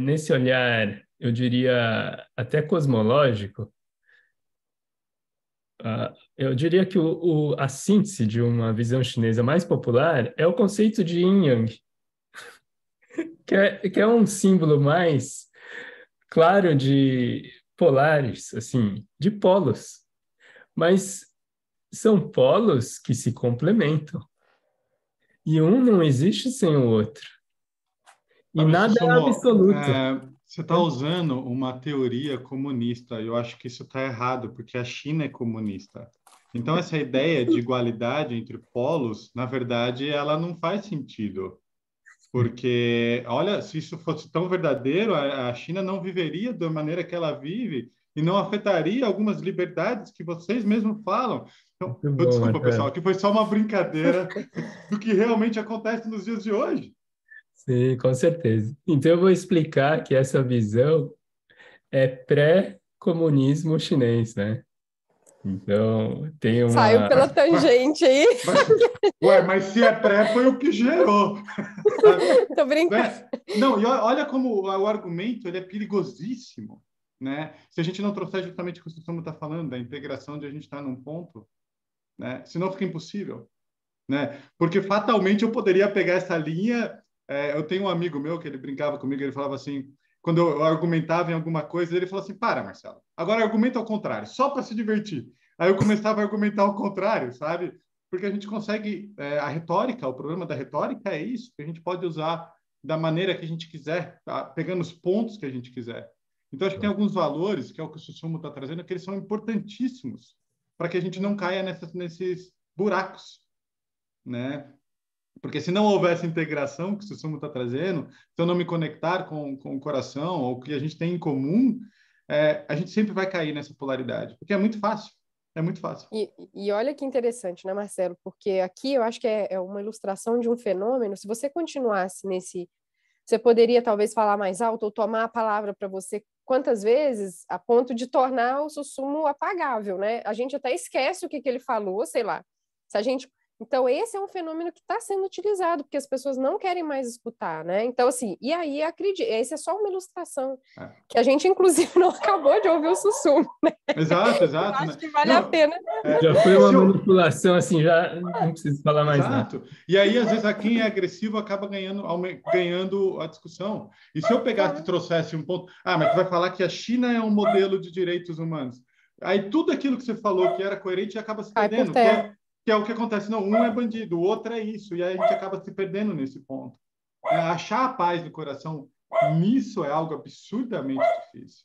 nesse olhar, eu diria até cosmológico, eu diria que a síntese de uma visão chinesa mais popular é o conceito de Yin Yang, que é um símbolo mais claro de polares, assim, de polos. Mas são polos que se complementam. E um não existe sem o outro. E Sabe, nada é absoluto. Você está usando uma teoria comunista. Eu acho que isso está errado, porque a China é comunista. Então, essa ideia de igualdade entre polos, na verdade, ela não faz sentido. Porque, olha, se isso fosse tão verdadeiro, a China não viveria da maneira que ela vive e não afetaria algumas liberdades que vocês mesmos falam. Então, Muito bom, desculpa, Marcelo. pessoal, que foi só uma brincadeira do que realmente acontece nos dias de hoje. Sim, com certeza. Então eu vou explicar que essa visão é pré-comunismo chinês, né? Então tem Saiu uma... pela tangente aí. Mas, ué, mas se é pré, foi o que gerou. Sabe? Tô brincando. Né? Não, e olha como o argumento ele é perigosíssimo, né? Se a gente não trouxer justamente o que o Sussamo está falando, da integração de a gente estar num ponto, né? Senão fica impossível, né? Porque fatalmente eu poderia pegar essa linha. Eu tenho um amigo meu que ele brincava comigo, ele falava assim, quando eu argumentava em alguma coisa, ele falou assim: para, Marcelo, agora argumenta ao contrário, só para se divertir. Aí eu começava a argumentar ao contrário, sabe? Porque a gente consegue, a retórica, o problema da retórica é isso, que a gente pode usar da maneira que a gente quiser, tá? Pegando os pontos que a gente quiser. Então, acho que tem alguns valores, que é o que o Susumo está trazendo, que eles são importantíssimos para que a gente não caia nesses buracos, né? Porque se não houvesse integração, que o Susumo está trazendo, se eu não me conectar com o coração, ou o que a gente tem em comum, a gente sempre vai cair nessa polaridade, porque é muito fácil, é muito fácil. E olha que interessante, né, Marcelo? Porque aqui eu acho que é uma ilustração de um fenômeno. Se você continuasse nesse. Você poderia talvez falar mais alto ou tomar a palavra para você quantas vezes, a ponto de tornar o Susumo apagável, né? A gente até esquece o que ele falou, sei lá. Se a gente Então, esse é um fenômeno que está sendo utilizado, porque as pessoas não querem mais escutar, né? Então, assim, e aí, acredito, essa é só uma ilustração, que a gente, inclusive, não acabou de ouvir o Sussumo, né? Exato, exato. Eu Né? acho que vale a Não, pena. Já foi uma manipulação, assim, já não preciso falar mais nada. Exato. E aí, às vezes, a quem é agressivo acaba ganhando a discussão. E se eu pegasse e trouxesse um ponto... mas tu vai falar que a China é um modelo de direitos humanos. Aí tudo aquilo que você falou que era coerente acaba se Cai por perdendo, terra. que é o que acontece. Não, um é bandido, o outro é isso. E aí a gente acaba se perdendo nesse ponto. Achar a paz do coração nisso é algo absurdamente difícil.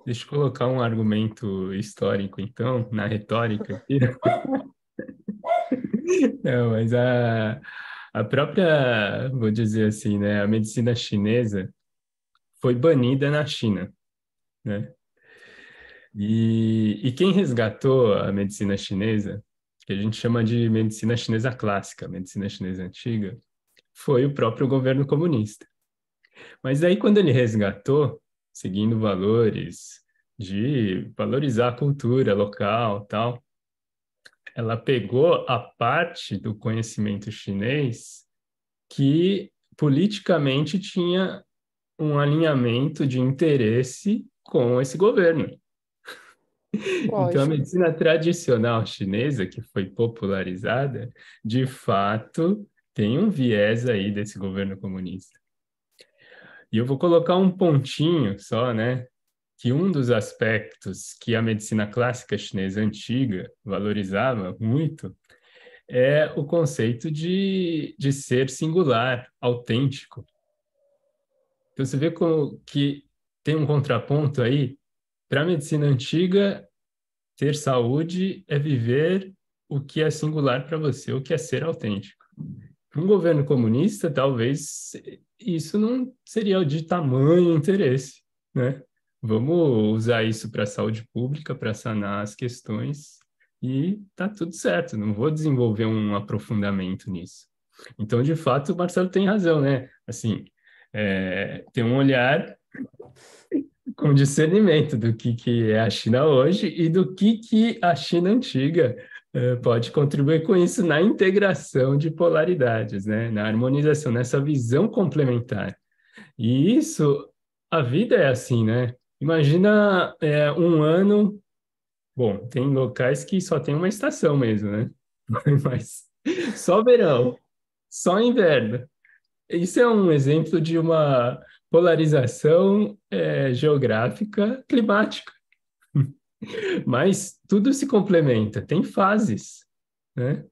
Deixa eu colocar um argumento histórico, então, na retórica aqui. Não, mas a própria, vou dizer assim, né, a medicina chinesa foi banida na China, né? E quem resgatou a medicina chinesa, que a gente chama de medicina chinesa clássica, medicina chinesa antiga, foi o próprio governo comunista. Mas aí, quando ele resgatou, seguindo valores de valorizar a cultura local, tal, ela pegou a parte do conhecimento chinês que politicamente tinha um alinhamento de interesse com esse governo. Então, a Lógico. medicina tradicional chinesa, que foi popularizada, de fato tem um viés aí desse governo comunista. E eu vou colocar um pontinho só, né? Que um dos aspectos que a medicina clássica chinesa antiga valorizava muito é o conceito de ser singular, autêntico. Então, você vê como que tem um contraponto aí. Para a medicina antiga, ter saúde é viver o que é singular para você, o que é ser autêntico. Para um governo comunista, talvez isso não seria de tamanho interesse, né? Vamos usar isso para a saúde pública, para sanar as questões e tá tudo certo, não vou desenvolver um aprofundamento nisso. Então, de fato, o Marcelo tem razão, né? Assim, tem um olhar com discernimento do que é a China hoje e do que a China antiga pode contribuir com isso na integração de polaridades, né? Na harmonização, nessa visão complementar. E isso, a vida é assim, né? Imagina um ano. Bom, tem locais que só tem uma estação mesmo, né? Mas só verão, só inverno. Isso é um exemplo de uma polarização geográfica climática. Mas tudo se complementa, tem fases, né?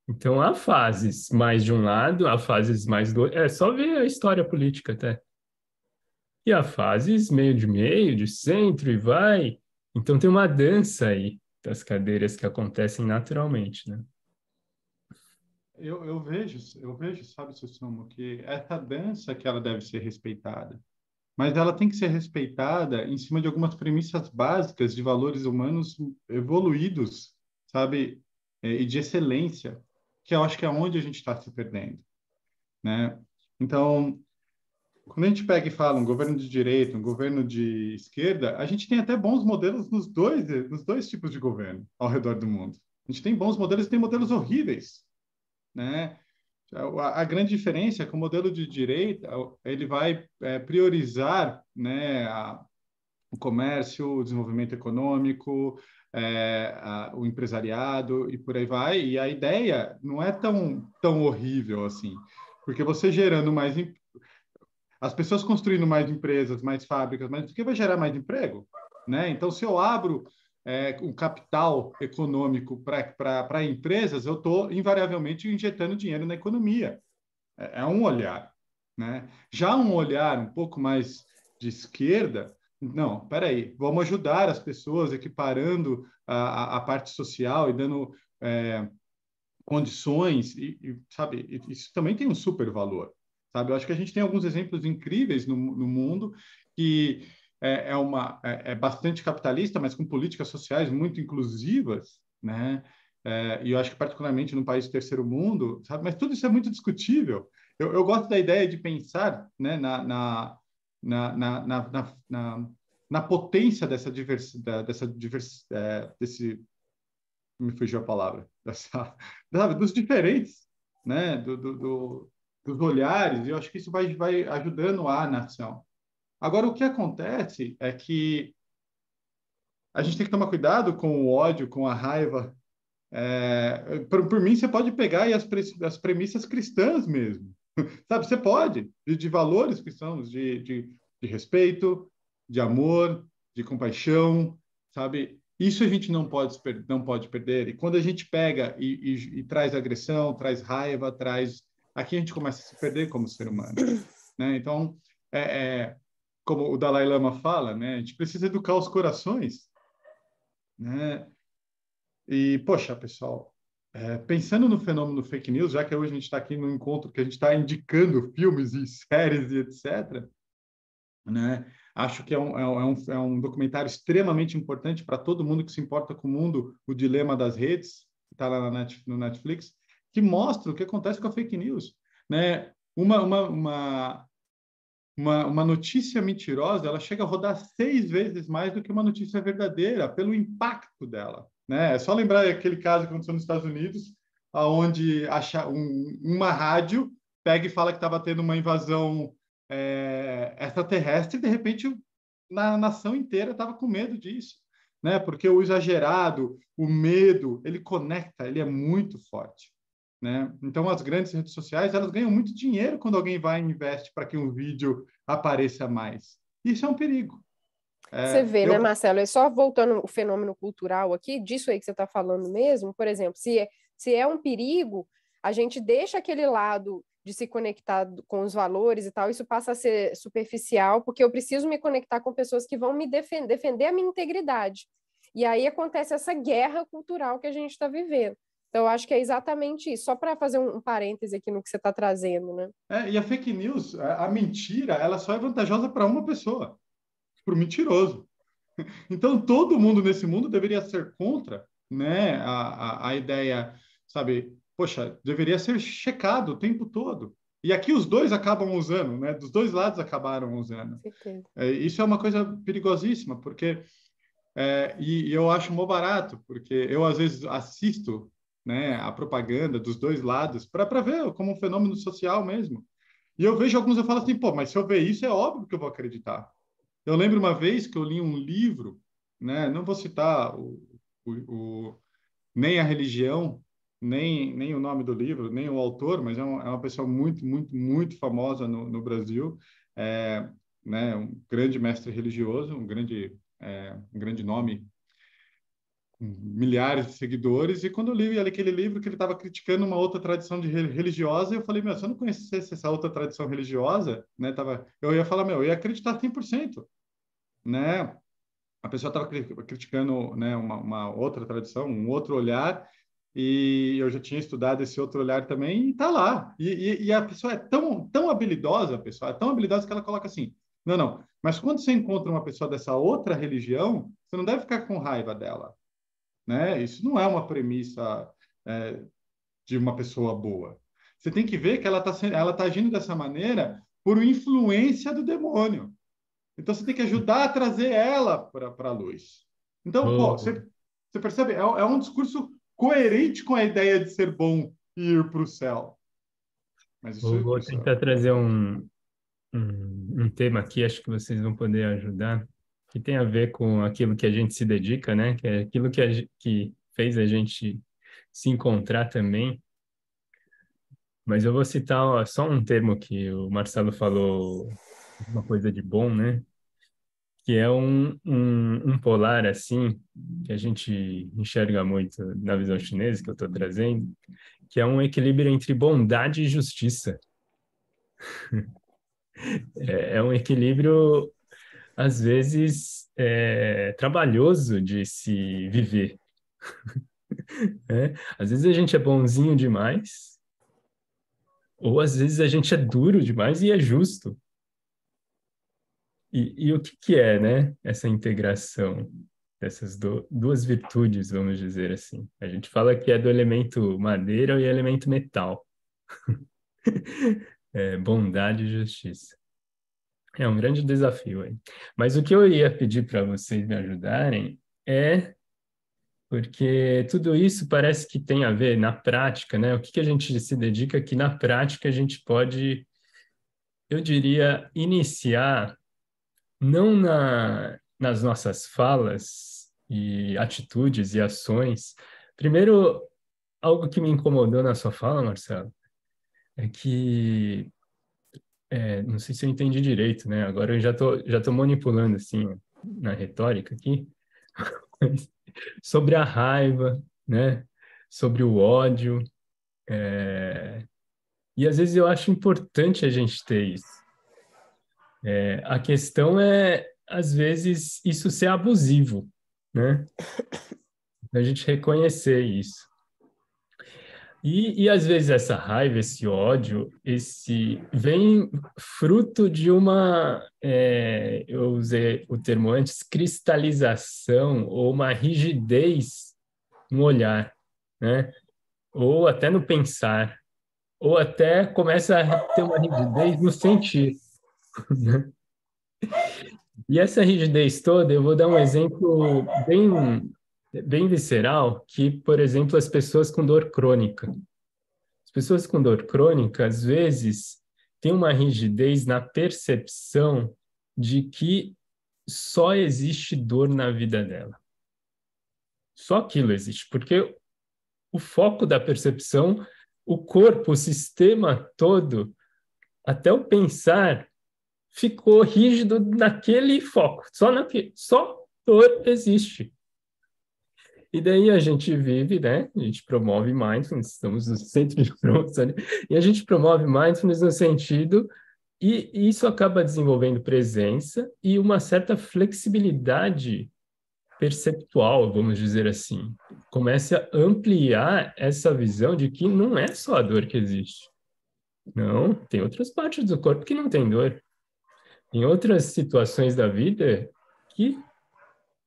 Então há fases mais de um lado, há fases mais do outro. É só ver a história política até. E há fases meio, de centro e vai. Então tem uma dança aí das cadeiras que acontecem naturalmente, né? Eu vejo, sabe, Susumo, que essa dança que ela deve ser respeitada, mas ela tem que ser respeitada em cima de algumas premissas básicas de valores humanos evoluídos, sabe, e de excelência, que eu acho que é onde a gente está se perdendo, né? Então, quando a gente pega e fala um governo de direita, um governo de esquerda, a gente tem até bons modelos nos dois tipos de governo ao redor do mundo. A gente tem bons modelos e tem modelos horríveis, né? A grande diferença é que o modelo de direita, ele vai priorizar, né, o comércio, o desenvolvimento econômico, o empresariado e por aí vai. E a ideia não é tão horrível assim, porque você gerando mais as pessoas construindo mais empresas, mais fábricas, mais o que vai gerar mais emprego, né? Então, se eu abro um capital econômico para empresas, eu estou invariavelmente injetando dinheiro na economia. É um olhar, né? Já um olhar um pouco mais de esquerda, não, peraí, vamos ajudar as pessoas equiparando a parte social e dando condições, sabe, isso também tem um super valor, sabe? Eu acho que a gente tem alguns exemplos incríveis no mundo que é bastante capitalista, mas com políticas sociais muito inclusivas, né? E eu acho que particularmente no país do terceiro mundo, sabe? Mas tudo isso é muito discutível. Eu gosto da ideia de pensar, né, na potência dessa diversidade, desse me fugiu a palavra, sabe, dos diferentes, né, dos olhares, e eu acho que isso vai ajudando a nação. Agora, o que acontece é que a gente tem que tomar cuidado com o ódio, com a raiva. Por mim, você pode pegar aí as premissas cristãs mesmo, sabe? Você pode, de valores cristãos, de respeito, de amor, de compaixão, sabe? Isso a gente não pode perder. E quando a gente pega e traz agressão, traz raiva, aqui a gente começa a se perder como ser humano, né? Então, como o Dalai Lama fala, né? A gente precisa educar os corações, né? E, poxa, pessoal, pensando no fenômeno fake news, já que hoje a gente está aqui no encontro que a gente está indicando filmes e séries e etc., né? Acho que é um documentário extremamente importante para todo mundo que se importa com o mundo, o dilema das redes, que está lá no Netflix, que mostra o que acontece com a fake news, né? Uma notícia mentirosa, ela chega a rodar 6 vezes mais do que uma notícia verdadeira, pelo impacto dela, né? É só lembrar aquele caso que aconteceu nos Estados Unidos, onde uma rádio pega e fala que estava tendo uma invasão extraterrestre, e de repente na nação inteira estava com medo disso, né? Porque o exagerado, o medo, ele conecta, ele é muito forte, né? Então, as grandes redes sociais, elas ganham muito dinheiro quando alguém vai e investe para que um vídeo apareça mais. Isso é um perigo. Você vê, né, Marcelo? É só voltando o fenômeno cultural aqui, disso aí que você está falando mesmo, por exemplo, se é um perigo, a gente deixa aquele lado de se conectar com os valores e tal, isso passa a ser superficial, porque eu preciso me conectar com pessoas que vão me defender a minha integridade. E aí acontece essa guerra cultural que a gente está vivendo. Então, eu acho que é exatamente isso. Só para fazer um parêntese aqui no que você está trazendo, né? E a fake news, a mentira, ela só é vantajosa para uma pessoa, para o mentiroso. Então, todo mundo nesse mundo deveria ser contra, né, a ideia, sabe, poxa, deveria ser checado o tempo todo. E aqui os dois acabam usando, né? Dos dois lados acabaram usando. Isso é uma coisa perigosíssima, porque e eu acho mó barato, porque eu às vezes assisto, né, a propaganda dos dois lados para ver como um fenômeno social mesmo. E eu vejo alguns, eu falo assim, pô, mas se eu ver isso, é óbvio que eu vou acreditar. Eu lembro uma vez que eu li um livro, né, não vou citar nem a religião, nem o nome do livro, nem o autor, mas é uma pessoa muito, muito, muito famosa no Brasil, né, um grande mestre religioso, um grande nome, com milhares de seguidores, e quando eu li aquele livro que ele estava criticando uma outra tradição religiosa, eu falei, meu, se eu não conhecesse essa outra tradição religiosa, né, eu ia falar, meu, eu ia acreditar 100%, né? A pessoa estava criticando, né, uma outra tradição, um outro olhar, e eu já tinha estudado esse outro olhar também, e está lá. E a pessoa é tão habilidosa, a pessoa é tão habilidosa que ela coloca assim, não, mas quando você encontra uma pessoa dessa outra religião, você não deve ficar com raiva dela, né? Isso não é uma premissa de uma pessoa boa. Você tem que ver que ela tá agindo dessa maneira por influência do demônio. Então, você tem que ajudar a trazer ela para a luz. Então, pô, Vou, você percebe? É um discurso coerente com a ideia de ser bom e ir para o céu. Mas vou tentar trazer um tema aqui, acho que vocês vão poder ajudar, que tem a ver com aquilo que a gente se dedica, né? Que é aquilo que fez a gente se encontrar também. Mas eu vou citar só um termo que o Marcelo falou, uma coisa de bom, né? Que é um polar, assim, que a gente enxerga muito na visão chinesa, que eu estou trazendo, que é um equilíbrio entre bondade e justiça. É um equilíbrio, às vezes, trabalhoso de se viver, né? Às vezes a gente é bonzinho demais, ou às vezes a gente é duro demais e é justo. E o que é, né, essa integração dessas duas virtudes, vamos dizer assim? A gente fala que é do elemento madeira e elemento metal. Bondade e justiça. É um grande desafio aí. Mas o que eu ia pedir para vocês me ajudarem é porque tudo isso parece que tem a ver na prática, né? O que a gente se dedica que na prática a gente pode, eu diria, iniciar não nas nossas falas e atitudes e ações. Primeiro, algo que me incomodou na sua fala, Marcelo, é que, não sei se eu entendi direito, né? Agora eu já tô manipulando, assim, na retórica aqui, mas sobre a raiva, né? Sobre o ódio. E às vezes eu acho importante a gente ter isso. A questão é, às vezes, isso ser abusivo, né? A gente reconhecer isso. E às vezes essa raiva, esse ódio, esse vem fruto de eu usei o termo antes, cristalização ou uma rigidez no olhar, né? Ou até no pensar, ou até começa a ter uma rigidez no sentir, né? E essa rigidez toda, eu vou dar um exemplo bem visceral, que, por exemplo, as pessoas com dor crônica. As pessoas com dor crônica, às vezes, têm uma rigidez na percepção de que só existe dor na vida dela. Só aquilo existe, porque o foco da percepção, o corpo, o sistema todo, até o pensar, ficou rígido naquele foco. Só dor existe. E daí a gente vive, né? A gente promove mindfulness, estamos no centro de promoção, e a gente promove mindfulness no sentido, e isso acaba desenvolvendo presença e uma certa flexibilidade perceptual, vamos dizer assim. Comece a ampliar essa visão de que não é só a dor que existe. Não, tem outras partes do corpo que não tem dor. Tem outras situações da vida que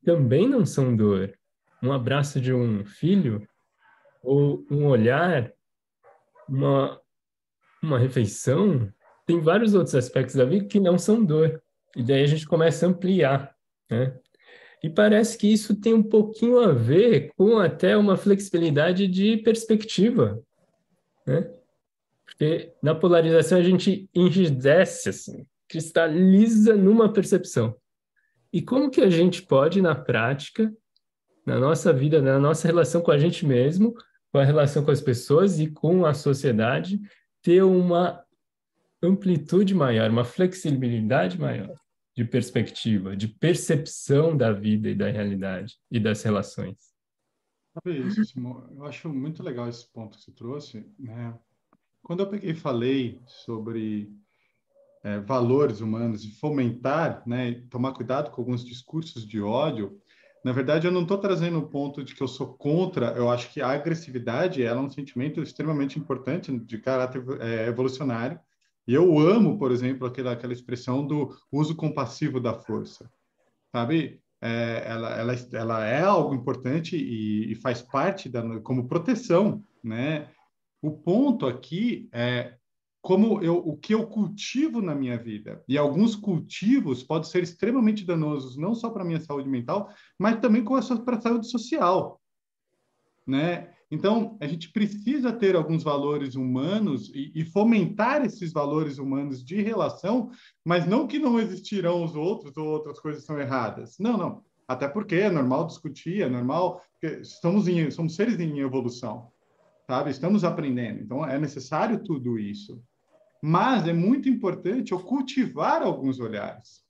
também não são dor. Um abraço de um filho, ou um olhar, uma refeição, tem vários outros aspectos da vida que não são dor. E daí a gente começa a ampliar, né? E parece que isso tem um pouquinho a ver com até uma flexibilidade de perspectiva, né? Porque na polarização a gente enrijece, assim, cristaliza numa percepção. E como que a gente pode, na prática, na nossa vida, na nossa relação com a gente mesmo, com a relação com as pessoas e com a sociedade, ter uma amplitude maior, uma flexibilidade maior de perspectiva, de percepção da vida e da realidade e das relações. Sabe isso, Simão? Eu acho muito legal esse ponto que você trouxe, né? Quando eu peguei e falei sobre valores humanos e fomentar, né, tomar cuidado com alguns discursos de ódio, na verdade eu não estou trazendo o ponto de que eu sou contra. Eu acho que a agressividade ela é um sentimento extremamente importante de caráter evolucionário. E eu amo, por exemplo, aquela expressão do uso compassivo da força, sabe? Ela é algo importante e faz parte como proteção, né? O ponto aqui é o que eu cultivo na minha vida. E alguns cultivos podem ser extremamente danosos, não só para a minha saúde mental, mas também para a saúde social, né? Então, a gente precisa ter alguns valores humanos e fomentar esses valores humanos de relação, mas não que não existirão os outros ou outras coisas são erradas. Não, não. Até porque é normal discutir, é normal, porque somos seres em evolução, sabe? Estamos aprendendo. Então, é necessário tudo isso. Mas é muito importante eu cultivar alguns olhares,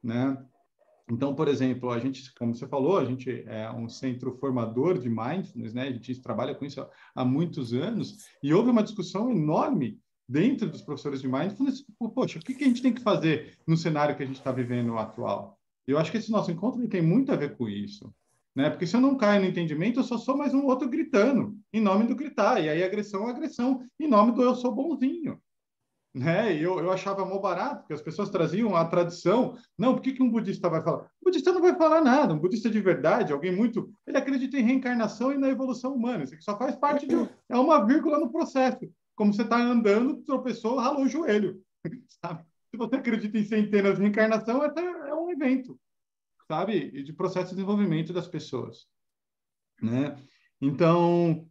né? Então, por exemplo, a gente, como você falou, a gente é um centro formador de mindfulness, né? A gente trabalha com isso há muitos anos e houve uma discussão enorme dentro dos professores de mindfulness. Poxa, o que a gente tem que fazer no cenário que a gente está vivendo atual? Eu acho que esse nosso encontro tem muito a ver com isso, né? Porque se eu não caio no entendimento, eu só sou mais um outro gritando em nome do gritar. E aí agressão é agressão em nome do eu sou bonzinho. Né? E eu achava mó barato, porque as pessoas traziam a tradição. Não, por que um budista vai falar? O budista não vai falar nada. Um budista de verdade, alguém muito. Ele acredita em reencarnação e na evolução humana. Isso aqui só faz parte de. É uma vírgula no processo. Como você está andando, tropeçou, ralou o joelho. Sabe? Se você acredita em centenas de reencarnação, é um evento, sabe? E de processo de desenvolvimento das pessoas. Né? Então,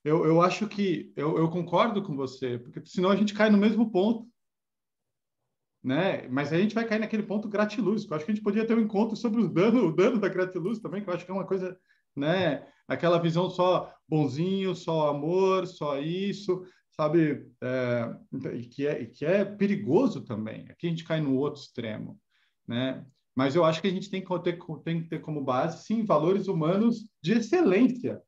eu acho que eu concordo com você, porque senão a gente cai no mesmo ponto, né? Mas a gente vai cair naquele ponto gratiluz. Eu acho que a gente podia ter um encontro sobre o dano da gratiluz também, que eu acho que é uma coisa, né? Aquela visão só bonzinho, só amor, só isso, sabe? E que é perigoso também. Aqui a gente cai no outro extremo, né? Mas eu acho que a gente tem que ter como base, sim, valores humanos de excelência.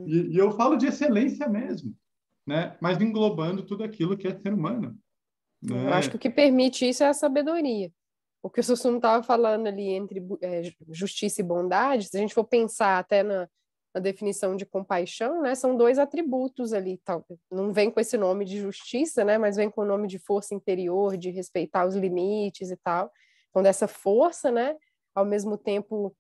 E eu falo de excelência mesmo, né? Mas englobando tudo aquilo que é ser humano, Eu acho que né? o que permite isso é a sabedoria. O que o Sussum estava falando ali entre justiça e bondade, se a gente for pensar até na definição de compaixão, né, são dois atributos ali, tal. Não vem com esse nome de justiça, né, mas vem com o nome de força interior, de respeitar os limites e tal. Então, dessa força, né, ao mesmo tempo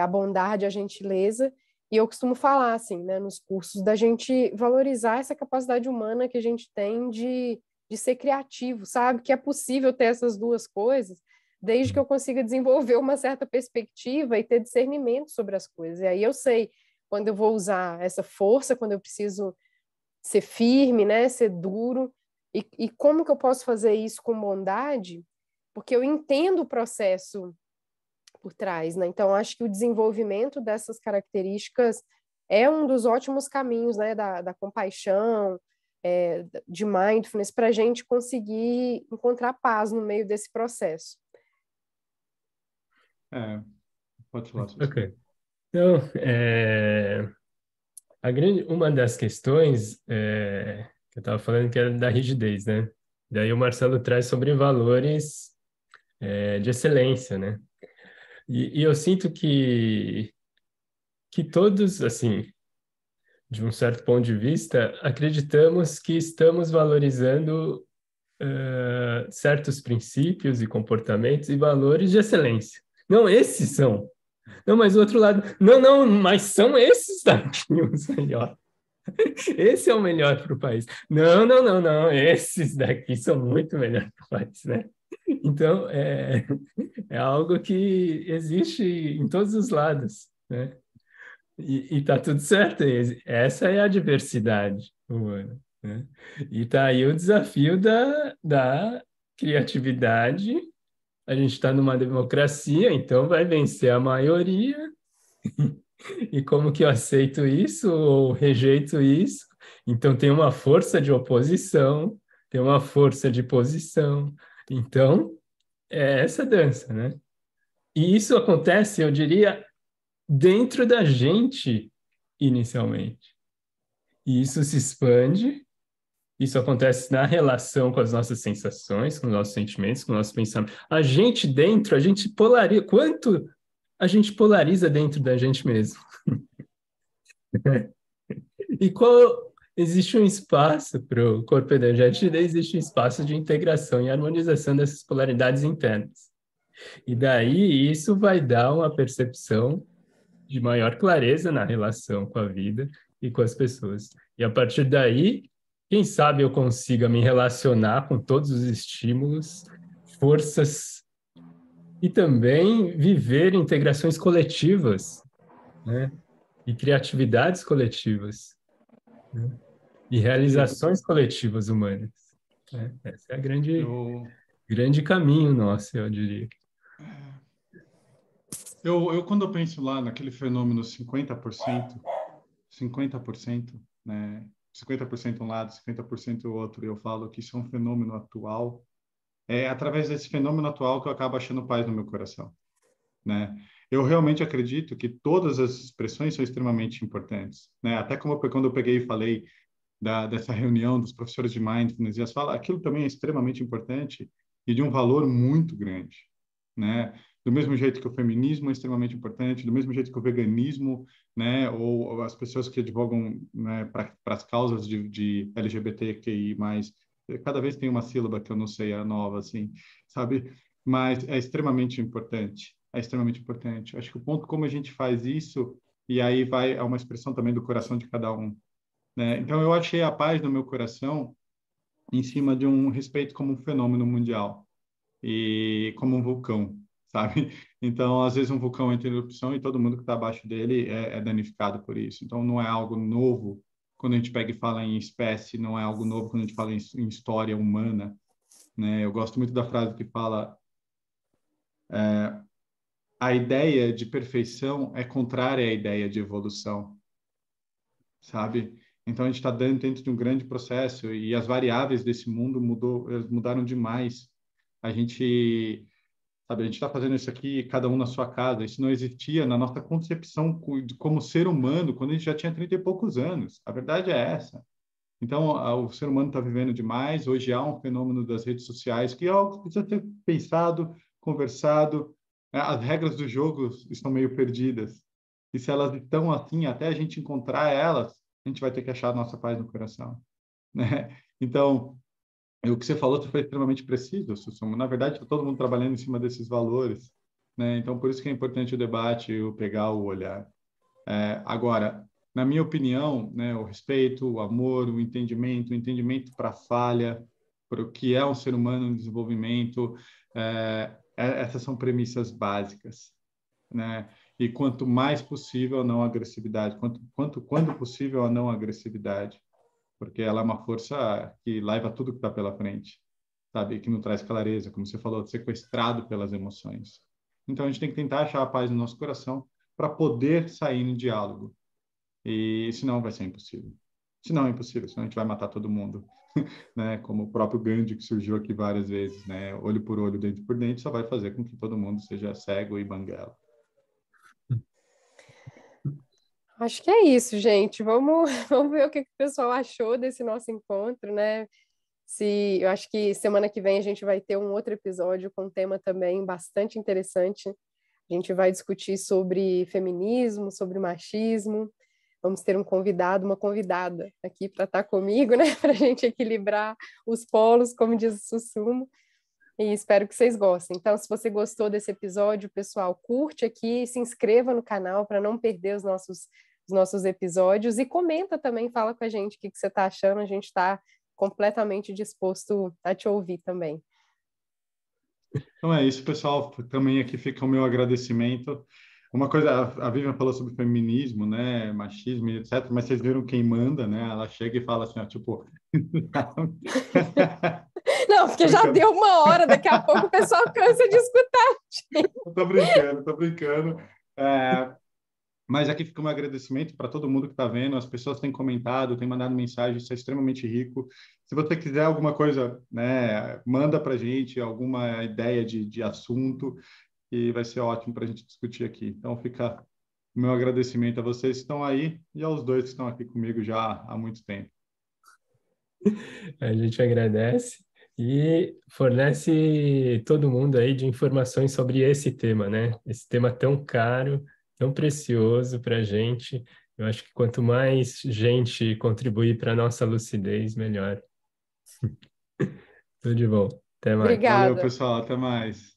a bondade, a gentileza. E eu costumo falar, assim, né, nos cursos, da gente valorizar essa capacidade humana que a gente tem de ser criativo, sabe? Que é possível ter essas duas coisas, desde que eu consiga desenvolver uma certa perspectiva e ter discernimento sobre as coisas. E aí eu sei quando eu vou usar essa força, quando eu preciso ser firme, né? Ser duro. E como que eu posso fazer isso com bondade? Porque eu entendo o processo por trás, né? Então, acho que o desenvolvimento dessas características é um dos ótimos caminhos, né? Da compaixão, de mindfulness, para a gente conseguir encontrar paz no meio desse processo. Pode falar, Susan. Ok. Então, uma das questões que eu estava falando que era da rigidez, né? Daí o Marcelo traz sobre valores de excelência, né? E eu sinto que todos, assim, de um certo ponto de vista, acreditamos que estamos valorizando certos princípios e comportamentos e valores de excelência. Não, esses são. Não, mas o outro lado. Não, não, mas são esses daqui os melhores. Esse é o melhor para o país. Não, não, não, não. Esses daqui são muito melhores para o país, né? Então, é algo que existe em todos os lados, né? E tá tudo certo. Essa é a diversidade humana, né? E tá aí o desafio da criatividade. A gente está numa democracia, então vai vencer a maioria. E como que eu aceito isso ou rejeito isso? Então tem uma força de oposição, tem uma força de posição. Então é essa dança, né? E isso acontece, eu diria, dentro da gente inicialmente. E isso se expande, isso acontece na relação com as nossas sensações, com os nossos sentimentos, com os nossos pensamentos. A gente dentro, a gente polariza. Quanto a gente polariza dentro da gente mesmo? E qual existe um espaço para o corpo energético, existe um espaço de integração e harmonização dessas polaridades internas. E daí isso vai dar uma percepção de maior clareza na relação com a vida e com as pessoas. E a partir daí, quem sabe eu consiga me relacionar com todos os estímulos, forças, e também viver integrações coletivas, né? E criatividades coletivas, né? E realizações coletivas humanas, né? Esse é a Eu, grande caminho nosso, eu diria. quando eu penso lá naquele fenômeno 50%, né? 50% um lado, 50% o outro, eu falo que isso é um fenômeno atual. É através desse fenômeno atual que eu acabo achando paz no meu coração, né? Eu realmente acredito que todas as expressões são extremamente importantes, né? Até quando eu peguei e falei dessa reunião dos professores de mindfulness, e as fala, aquilo também é extremamente importante e de um valor muito grande, né? Do mesmo jeito que o feminismo é extremamente importante, do mesmo jeito que o veganismo, né? Ou as pessoas que advogam, né, para as causas de LGBTQI+, cada vez tem uma sílaba que eu não sei, a nova, assim, sabe? Mas é extremamente importante. É extremamente importante. Acho que o ponto como a gente faz isso, e aí vai é uma expressão também do coração de cada um, né? Então, eu achei a paz no meu coração em cima de um respeito como um fenômeno mundial e como um vulcão, sabe? Então, às vezes um vulcão entra em erupção e todo mundo que está abaixo dele é danificado por isso. Então, não é algo novo quando a gente pega e fala em espécie, não é algo novo quando a gente fala em história humana, né? Eu gosto muito da frase que fala a ideia de perfeição é contrária à ideia de evolução, sabe? Então a gente está dentro de um grande processo e as variáveis desse mundo mudaram demais. A gente, sabe, a gente está fazendo isso aqui, cada um na sua casa. Isso não existia na nossa concepção como ser humano quando a gente já tinha 30 e poucos anos. A verdade é essa. Então, o ser humano está vivendo demais. Hoje há um fenômeno das redes sociais que é algo que precisa ser pensado, conversado. As regras do jogo estão meio perdidas. E se elas estão assim, até a gente encontrar elas, a gente vai ter que achar a nossa paz no coração, né? Então, o que você falou foi extremamente preciso, Sussumo. Na verdade, está todo mundo trabalhando em cima desses valores, né? Então, por isso que é importante o debate, o pegar o olhar. Agora, na minha opinião, né, o respeito, o amor, o entendimento para a falha, para o que é um ser humano em desenvolvimento, essas são premissas básicas, né? E quanto mais possível a não agressividade, quando possível a não agressividade, porque ela é uma força que leva tudo que está pela frente, sabe? Que não traz clareza, como você falou, sequestrado pelas emoções. Então a gente tem que tentar achar a paz no nosso coração para poder sair em diálogo. E senão vai ser impossível. Senão é impossível, senão a gente vai matar todo mundo, né? Como o próprio Gandhi que surgiu aqui várias vezes, né? Olho por olho, dente por dente, só vai fazer com que todo mundo seja cego e banguela. Acho que é isso, gente. Vamos, vamos ver o que o pessoal achou desse nosso encontro, né? Eu acho que semana que vem a gente vai ter um outro episódio com um tema também bastante interessante. A gente vai discutir sobre feminismo, sobre machismo. Vamos ter um convidado, uma convidada aqui para estar comigo, né? Para a gente equilibrar os polos, como diz o Sussumo. E espero que vocês gostem. Então, se você gostou desse episódio, pessoal, curte aqui, se inscreva no canal para não perder os nossos episódios e comenta também, fala com a gente o que você está achando. A gente está completamente disposto a te ouvir também. Então é isso, pessoal. Também aqui fica o meu agradecimento. Uma coisa, a Vivian falou sobre feminismo, né, machismo e etc, mas vocês viram quem manda, né? Ela chega e fala assim, ó, tipo... Não, porque já deu uma hora, daqui a pouco o pessoal cansa de escutar. Tô brincando, tô brincando. Mas aqui fica um agradecimento para todo mundo que está vendo. As pessoas têm comentado, têm mandado mensagem, isso é extremamente rico. Se você quiser alguma coisa, né, manda para a gente alguma ideia de assunto e vai ser ótimo para a gente discutir aqui. Então fica o meu agradecimento a vocês que estão aí e aos dois que estão aqui comigo já há muito tempo. A gente agradece e fornece todo mundo aí de informações sobre esse tema, né? Esse tema tão caro, tão precioso para a gente. Eu acho que quanto mais gente contribuir para a nossa lucidez, melhor. Tudo de bom. Até mais. Valeu, Obrigada. pessoal. Até mais.